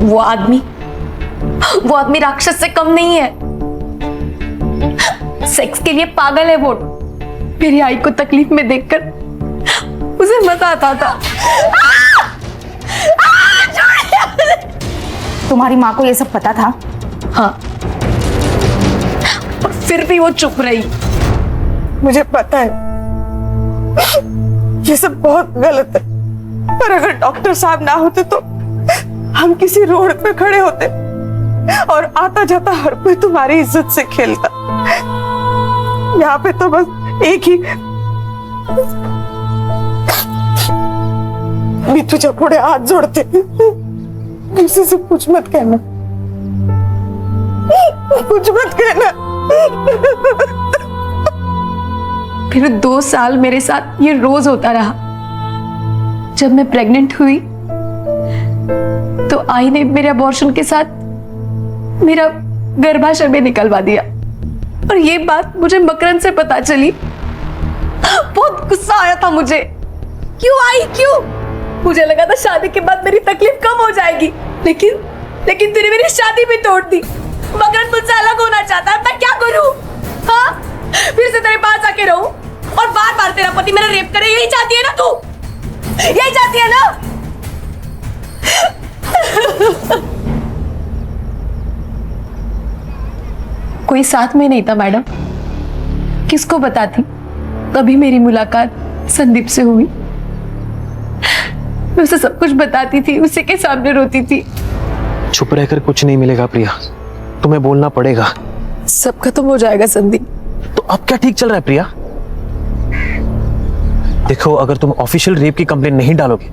वो आदमी राक्षस से कम नहीं है। सेक्स के लिए पागल है वो। मेरी आई को तकलीफ में देखकर उसे मजा आता था। तुम्हारी माँ को ये सब पता था? हाँ, और फिर भी वो चुप रही। मुझे पता है ये सब बहुत गलत है, पर अगर डॉक्टर साहब ना होते तो हम किसी रोड पे खड़े होते और आता जाता हर कोई तुम्हारी इज्जत से खेलता। यहाँ पे तो बस एक ही मीठू चपोड़े हाथ जोड़ते। किसी से कुछ मत कहना, कुछ मत कहना। फिर 2 साल मेरे साथ ये रोज होता रहा। जब मैं प्रेग्नेंट हुई तो आई ने मेरे अबॉर्शन के साथ मेरा गर्भाशय भी निकलवा दिया। और ये बात मुझे मकरंद से पता चली। बहुत गुस्सा आया था मुझे। क्यों आई, क्यों? मुझे लगा था शादी के बाद मेरी तकलीफ कम हो जाएगी, लेकिन तूने मेरी शादी भी तोड़ दी। मकरंद मुझसे अलग होना चाहता है, मैं क्या करूं? हाँ, फिर से तेरे पास आके रहूं और बार बार तेरा पति मेरा रेप करे? यही चाहती है ना तू? यही चाहती है ना? कोई साथ में नहीं था मैडम, किसको बताती? तभी मेरी मुलाकात संदीप से हुई। मैं उसे सब कुछ बताती थी, उसी के सामने रोती थी। चुप रहकर कुछ नहीं मिलेगा प्रिया, तुम्हें बोलना पड़ेगा। सब खत्म हो जाएगा संदीप। तो अब क्या ठीक चल रहा है प्रिया? देखो, अगर तुम ऑफिशियल रेप की कंप्लेन नहीं डालोगे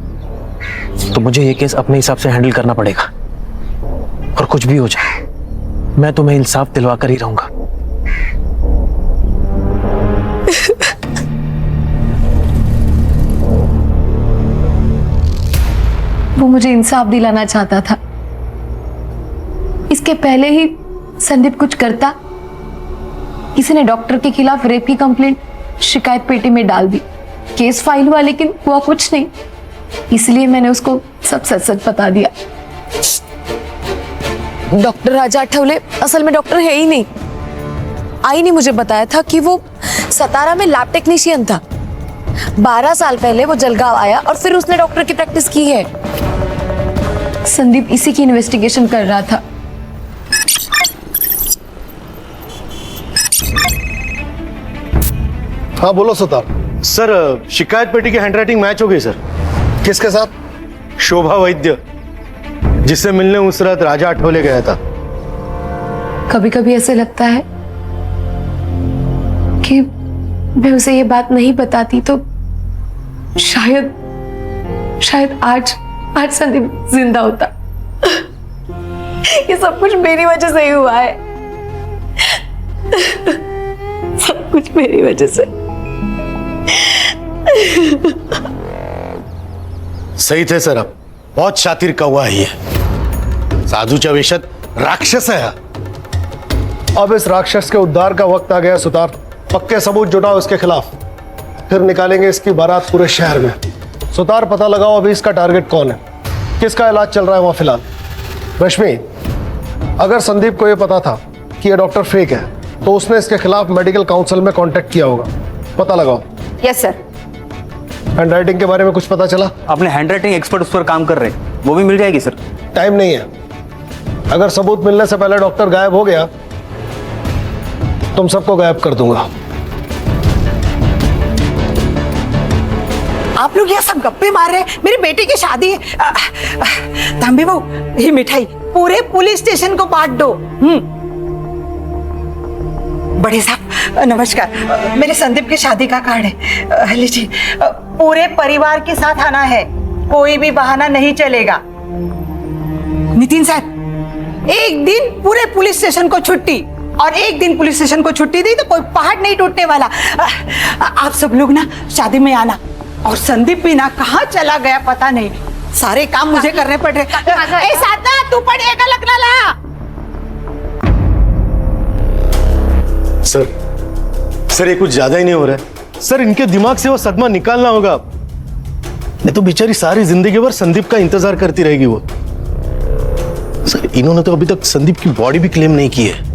तो मुझे ये केस अपने हिसाब से हैंडल करना पड़ेगा। कुछ भी हो जाए, मैं तुम्हें इंसाफ दिलवा कर ही रहूंगा। वो मुझे इंसाफ दिलाना चाहता था। इसके पहले ही संदीप कुछ करता, किसी ने डॉक्टर के खिलाफ रेप की कंप्लेंट शिकायत पेटी में डाल दी, केस फाइल हुआ, लेकिन हुआ कुछ नहीं। इसलिए मैंने उसको सब सच सच बता दिया। डॉक्टर राजा आठवले असल में डॉक्टर है ही नहीं। आई ने मुझे बताया था कि वो सतारा में लैब टेक्नीशियन था। 12 साल पहले वो जलगांव आया और फिर उसने डॉक्टर की प्रैक्टिस की है। संदीप इसी की इन्वेस्टिगेशन कर रहा था। हाँ बोलो सुतार। सर शिकायत पेटी की हैंडराइटिंग मैच हो गई सर। किसके साथ? शोभा वैद्य, जिससे मिलने उस रात राजा आठवले गया था। कभी कभी ऐसे लगता है कि मैं उसे ये बात नहीं बताती तो शायद आज संदीप जिंदा होता। ये सब कुछ मेरी वजह से ही हुआ है। सब कुछ मेरी वजह से। सही थे सर, आप बहुत शातिर कौवा है ये। साधूच्या वेशात राक्षस है। अब इस राक्षस के उद्धार का वक्त आ गया सुतार। पक्के सबूत जुटाओ इसके खिलाफ, फिर निकालेंगे इसकी बारात पूरे शहर में। सुतार पता लगाओ अभी इसका टारगेट कौन है, किसका इलाज चल रहा है वहां फिलहाल। रश्मि, अगर संदीप को यह पता था कि यह डॉक्टर फेक है तो उसने इसके खिलाफ मेडिकल काउंसिल में कांटेक्ट किया होगा। पता लगाओ। Yes sir. हैंडराइटिंग के बारे में कुछ पता चला? अपने हैंडराइटिंग एक्सपर्ट उस पर काम कर रहे हैं, वो भी मिल जाएगी सर। टाइम नहीं है। अगर सबूत मिलने से पहले डॉक्टर गायब हो गया तुम सबको गायब कर दूंगा। आप लोग यह सब गप्पे मार रहे हैं, मेरी बेटी की शादी है। तांबे बहू, ये मिठाई पूरे पुलिस स्टेशन को बांट दो। बड़े साहब नमस्कार, मेरे संदीप की शादी का कार्ड है, लीजिए। पूरे परिवार के साथ आना है, कोई भी बहाना नहीं चलेगा। नितिन साहब, एक दिन पूरे पुलिस स्टेशन को छुट्टी, और एक दिन पुलिस स्टेशन को छुट्टी दी तो कोई पहाड़ नहीं टूटने वाला। आप सब लोग ना शादी में आना। और संदीप भी ना कहाँ चला गया पता नहीं, सारे काम मुझे करने पड़ रहे। साधना तू पड़ेगा लगना ला। सर ये कुछ ज्यादा ही नहीं हो रहा है सर। इनके दिमाग से वो सदमा निकालना होगा, नहीं तो बेचारी सारी जिंदगी भर संदीप का इंतजार करती रहेगी वो। सर इन्होंने तो अभी तक संदीप की बॉडी भी क्लेम नहीं की है।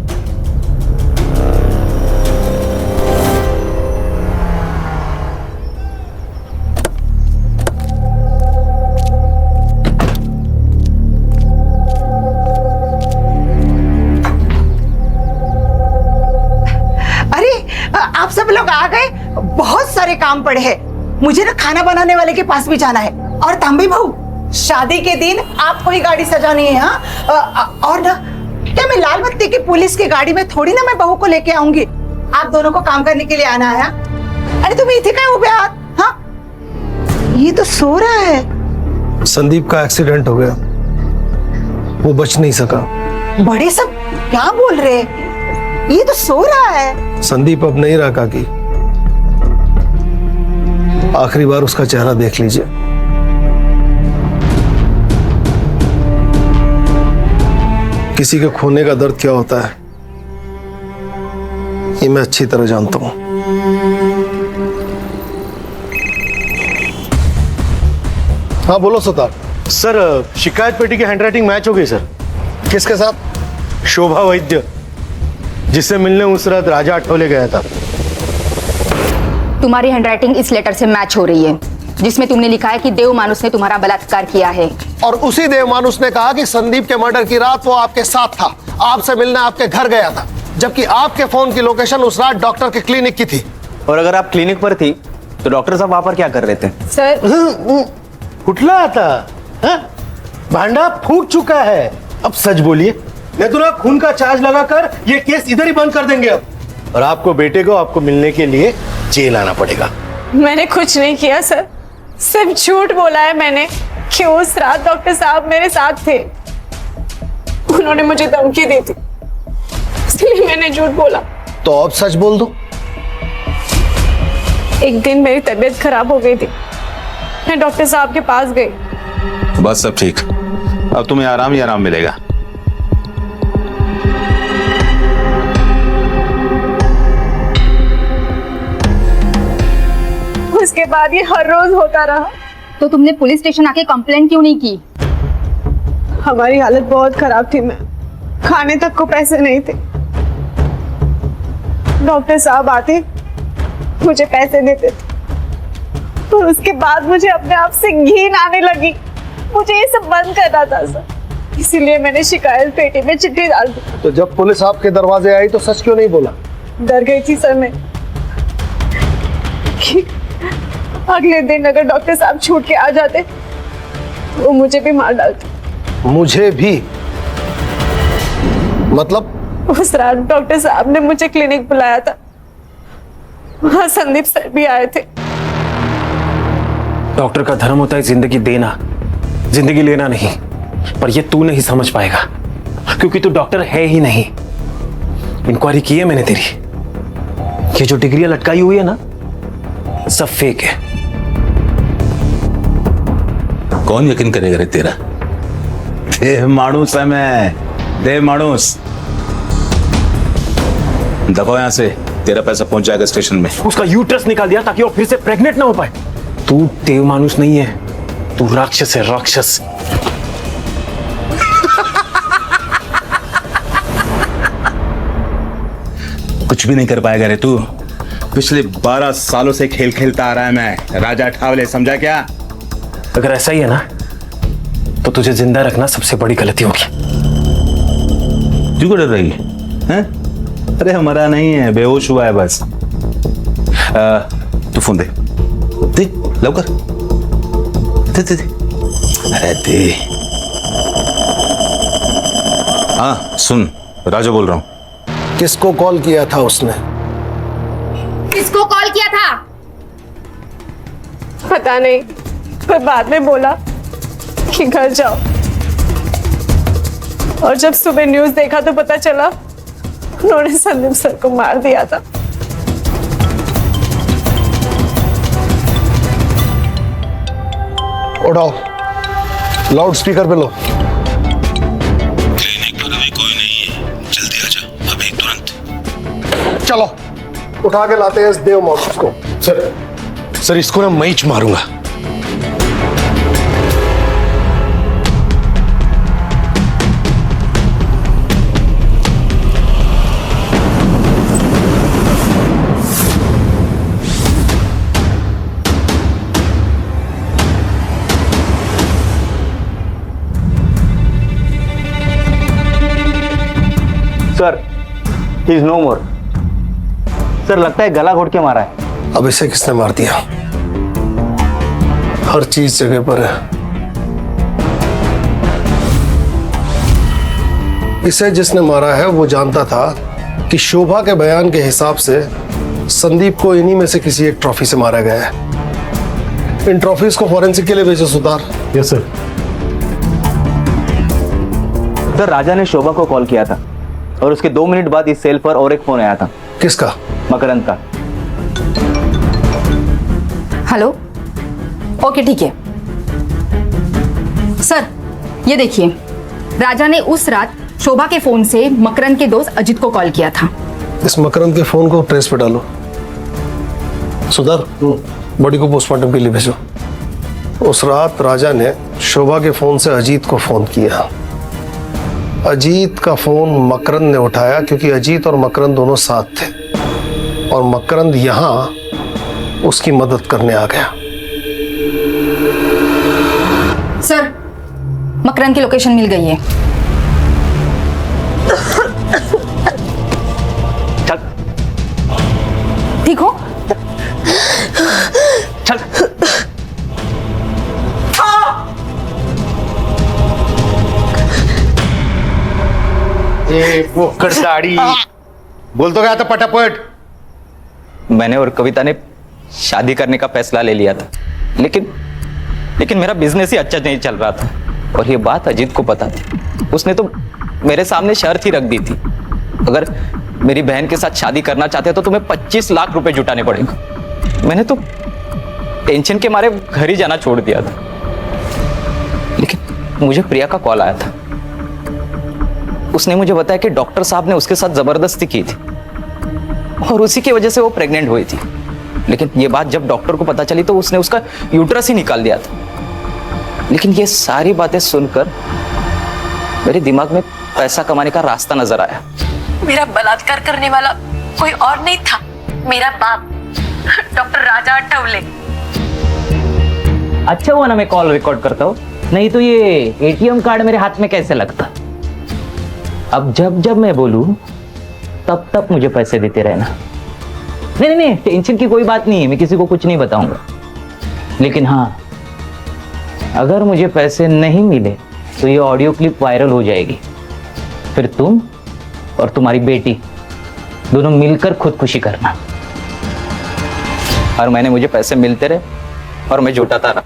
आप सब लोग आ गए, बहुत सारे काम पड़े हैं। मुझे ना खाना बनाने वाले के पास भी जाना है। और तांबी बहू, शादी के दिन आपको ही गाड़ी सजानी है। हाँ, और ना क्या मैं लाल बत्ती की पुलिस की गाड़ी में थोड़ी ना मैं बहू को लेके आऊंगी। आप दोनों को काम करने के लिए आना है। अरे तुम इथे क्या उबे हाथ? हाँ, ये तो सो रहा है। संदीप का एक्सीडेंट हो गया, वो बच नहीं सका। बड़े सब क्या बोल रहे हैं? ये तो सो रहा है। संदीप अब नहीं रहा काकी, आखिरी बार उसका चेहरा देख लीजिए। किसी के खोने का दर्द क्या होता है ये मैं अच्छी तरह जानता हूं। हाँ बोलो सुतार। सर शिकायत पेटी की हैंडराइटिंग मैच हो गई सर। किसके साथ? शोभा वैद्य, जिससे मिलने उस रात राजा आठवले गया था। तुम्हारी हैंडराइटिंग इस लेटर से मैच हो रही है जिसमें तुमने लिखा है कि देव मानुस ने तुम्हारा बलात्कार किया है। और उसी देव मानुस ने कहा कि संदीप के मर्डर की रात वो आपके साथ था, आपसे मिलने आपके घर गया था, जबकि आपके फोन की लोकेशन उस रात डॉक्टर के क्लिनिक की थी। और अगर आप क्लिनिक पर थी तो डॉक्टर साहब वहां पर क्या कर रहे थे? सर कुठला आता भांडा फूट चुका है, अब सच बोलिए, नहीं तो ना खून का चार्ज लगाकर ये केस इधर ही बंद कर देंगे अब। और आपको बेटे को आपको मिलने के लिए जेल आना पड़ेगा। मैंने कुछ नहीं किया सर, सिर्फ झूठ बोला है मैंने कि उस रात डॉक्टर साहब मेरे साथ थे। उन्होंने मुझे धमकी दी थी, इसलिए मैंने झूठ बोला। तो अब सच बोल दो। एक दिन मेरी तबीयत खराब हो गई थी, मैं डॉक्टर साहब के पास गई। बस सब ठीक, अब तुम्हें आराम ही आराम मिलेगा। उसके बाद ये हर रोज होता रहा। तो तुमने पुलिस स्टेशन आके कंप्लेंट क्यों नहीं की? हमारी हालत बहुत खराब थी, मैं खाने तक को पैसे नहीं थे। डॉक्टर साहब आते, मुझे पैसे देते थे, और उसके बाद मुझे अपने आप से घिन आने लगी। मुझे ये सब बंद करना था सर, इसीलिए मैंने शिकायत पेटी में चिट्ठी डाल दी। तो जब पुलिस आपके दरवाजे आई तो सच क्यों नहीं बोला? डर गई थी सर मैं कि अगले दिन अगर डॉक्टर साहब छूट के आ जाते वो मुझे भी मार डालते। मुझे भी? मतलब? उस रात डॉक्टर साहब ने मुझे क्लिनिक बुलाया था, वहां संदीप सर भी आए थे। डॉक्टर का धर्म होता है जिंदगी देना, जिंदगी लेना नहीं। पर ये तू नहीं समझ पाएगा क्योंकि तू डॉक्टर है ही नहीं। इंक्वायरी की है मैंने तेरी, ये जो डिग्रियां लटकाई हुई है ना, सब फेक है। कौन यकीन करेगा रे तेरा? देव माणूस है मैं, देव माणूस। दफा यहां से, तेरा पैसा पहुंच जाएगा स्टेशन में। उसका यूट्रस निकाल दिया ताकि वो फिर से प्रेग्नेंट ना हो पाए। तू देव मानुस नहीं है, तू राक्षस है, राक्षस। कुछ भी नहीं कर पाएगा रे तू। पिछले 12 सालों से खेल खेलता आ रहा है मैं, राजा ठावले, समझा क्या? अगर ऐसा ही है ना तो तुझे जिंदा रखना सबसे बड़ी गलती होगी। क्यों डर रही है? अरे हमारा नहीं है, बेहोश हुआ है बस। तू फोन दे, दे लवकर, दे दे दे। अरे दे। हाँ सुन, राजा बोल रहा हूं। किसको कॉल किया था उसने? किसको कॉल किया था? पता नहीं, पर बाद में बोला कि घर जाओ, और जब सुबह न्यूज देखा तो पता चला उन्होंने संदीप सर को मार दिया था। उठाओ, लाउड स्पीकर पे लो। क्लिनिक पर अभी कोई नहीं है, जल्दी आ जा अभी तुरंत। चलो उठा के लाते हैं इस देव मानुस को। सर इसको ना मैच मारूंगा। Sir he is no more. Sir लगता है गला घोट के मारा है। अब इसे किसने मार दिया? हर चीज जगह पर है। इसे जिसने मारा है वो जानता था कि शोभा के बयान के हिसाब से संदीप को इन्हीं में से किसी एक ट्रॉफी से मारा गया है। इन ट्रॉफीज को फॉरेंसिक के लिए भेजो Sutar. Yes sir. Sir Raja ने शोभा को कॉल किया था और उसके 2 मिनट बाद इस सेल पर और एक फोन आया था। किसका? मकरंद का। हेलो, ओके ठीक है सर। ये देखिए, राजा ने उस रात शोभा के फोन से मकरंद के दोस्त अजित को कॉल किया था। इस मकरंद के फोन को ट्रेस पे डालो। सुधार, बॉडी को पोस्टमार्टम के लिए भेजो। उस रात राजा ने शोभा के फोन से अजीत को फोन किया। अजीत का फोन मकरंद ने उठाया क्योंकि अजीत और मकरंद दोनों साथ थे, और मकरंद यहां उसकी मदद करने आ गया। सर, मकरंद की लोकेशन मिल गई है। चल ठीक हो? चल। वो कड़साड़ी बोल तो गया था पटापट। मैंने और कविता ने शादी करने का फैसला ले लिया था, लेकिन मेरा बिजनेस ही अच्छा नहीं चल रहा था और ये बात अजीत को पता थी। उसने तो मेरे सामने शर्त ही रख दी थी, अगर मेरी बहन के साथ शादी करना चाहते हो तो तुम्हें 25 लाख रुपए जुटाने पड़ेंगे। मैंने तो टेंशन के मारे घर ही जाना छोड़ दिया था, लेकिन मुझे प्रिया का कॉल आया था। उसने मुझे बताया कि डॉक्टर साहब ने उसके साथ जबरदस्ती की थी और उसी की वजह से वो प्रेग्नेंट हुई थी। लेकिन ये बात जब डॉक्टर को पता चली तो उसने उसका यूट्रस ही निकाल दिया था। लेकिन ये सारी बातें सुनकर मेरे दिमाग में पैसा कमाने का रास्ता नजर आया। मेरा बलात्कार करने वाला कोई और नहीं था, मेरा बाप डॉक्टर राजा अठावले। अच्छा हुआ ना मैं कॉल रिकॉर्ड करता हूँ, नहीं तो ये एटीएम कार्ड मेरे हाथ में कैसे लगता। अब जब जब मैं बोलूं तब तब मुझे पैसे देते रहना। नहीं नहीं, टेंशन की कोई बात नहीं है, मैं किसी को कुछ नहीं बताऊंगा। लेकिन हाँ, अगर मुझे पैसे नहीं मिले तो ये ऑडियो क्लिप वायरल हो जाएगी, फिर तुम और तुम्हारी बेटी दोनों मिलकर खुदकुशी करना। हर महीने मुझे पैसे मिलते रहे और मैं जुटाता रहा।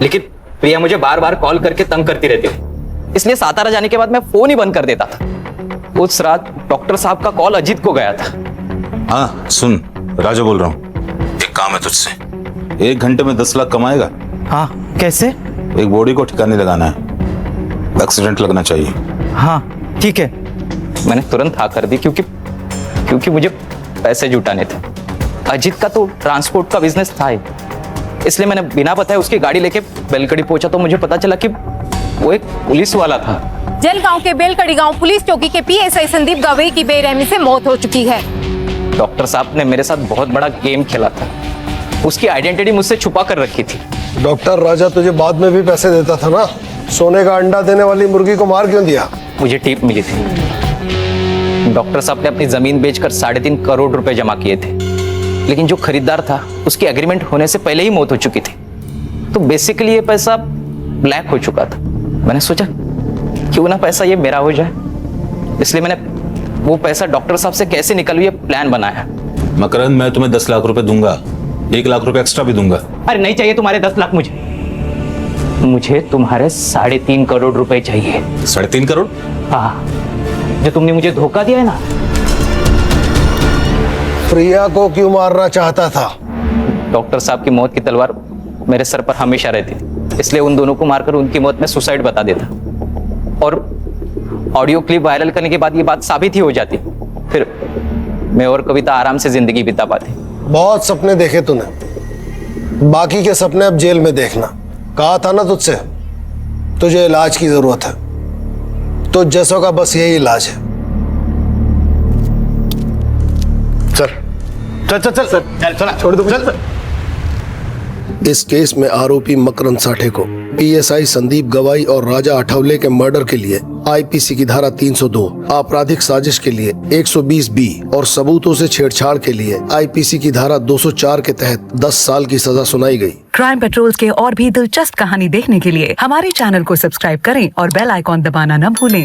लेकिन प्रिया मुझे बार बार कॉल करके तंग करती रहती थी, इसलिए सातारा जाने के बाद मैं फोन ही बंद कर देता था। उस रात डॉक्टर साहब का कॉल अजीत को गया था। हाँ सुन, राजा बोल रहा हूँ, एक काम है तुझसे। 1 घंटे में 10 लाख कमाएगा? हाँ कैसे? एक बॉडी को ठिकाने लगाना है, एक्सीडेंट लगना चाहिए। हाँ ठीक है। मैंने तुरंत हाँ कर दी क्योंकि मुझे पैसे जुटाने थे। अजीत का तो ट्रांसपोर्ट का बिजनेस था ही, इसलिए मैंने बिना बताए उसकी गाड़ी लेके बेलकड़ी पहुंचा तो मुझे पता चला कि वो एक पुलिस वाला था। जलगांव के बेलकड़ी गांव पुलिस चौकी के पीएसआई संदीप गवई की बेरहमी से मौत हो चुकी है। डॉक्टर साहब ने मेरे साथ बहुत बड़ा गेम खेला था, उसकी आइडेंटिटी मुझसे छुपा कर रखी थी। डॉक्टर राजा तुझे बाद में भी पैसे देता था ना, सोने का अंडा देने वाली मुर्गी को मार क्यों दिया? मुझे टिप मिली थी। डॉक्टर साहब ने अपनी जमीन बेचकर 3.5 करोड़ रुपए जमा किए थे, लेकिन जो खरीदार था उसकी एग्रीमेंट होने से पहले ही मौत हो चुकी थी, तो बेसिकली ये पैसा ब्लैक हो चुका था। मैंने सोचा क्यों ना पैसा ये मेरा हो जाए, इसलिए मैंने वो पैसा डॉक्टर साहब से कैसे निकलूं ये प्लान बनाया। मकरंद, मैं तुम्हें 10 लाख रुपए दूंगा, 1 लाख रुपए एक्स्ट्रा भी दूंगा। अरे नहीं चाहिए तुम्हारे 10 लाख, मुझे तुम्हारे 3.5 करोड़ रुपए चाहिए। 3.5 करोड़? हाँ, जो तुमने मुझे धोखा दिया है ना। प्रिया को क्यों मारना चाहता था? डॉक्टर साहब की मौत की तलवार मेरे सर पर हमेशा रहती थी, इसलिए उन दोनों को मारकर उनकी मौत में सुसाइड बता देता और ऑडियो क्लिप वायरल करने के बाद ये बात साबित ही हो जाती, फिर मैं और कविता आराम से जिंदगी बिता पाती। बहुत सपने देखे तूने, बाकी के सपने अब जेल में देखना। कहा था ना तुझसे, तुझे इलाज की जरूरत है, तो जैसों का बस यही इलाज है। चल चल चल चल चल छोड़ दो चल। इस केस में आरोपी मकरंद साठे को पीएसआई संदीप गवाई और राजा अठावले के मर्डर के लिए आईपीसी की धारा 302, आपराधिक साजिश के लिए 120B और सबूतों से छेड़छाड़ के लिए आईपीसी की धारा 204 के तहत 10 साल की सजा सुनाई गई। क्राइम पेट्रोल के और भी दिलचस्प कहानी देखने के लिए हमारे चैनल को सब्सक्राइब करें और बेल आइकॉन दबाना न भूलें।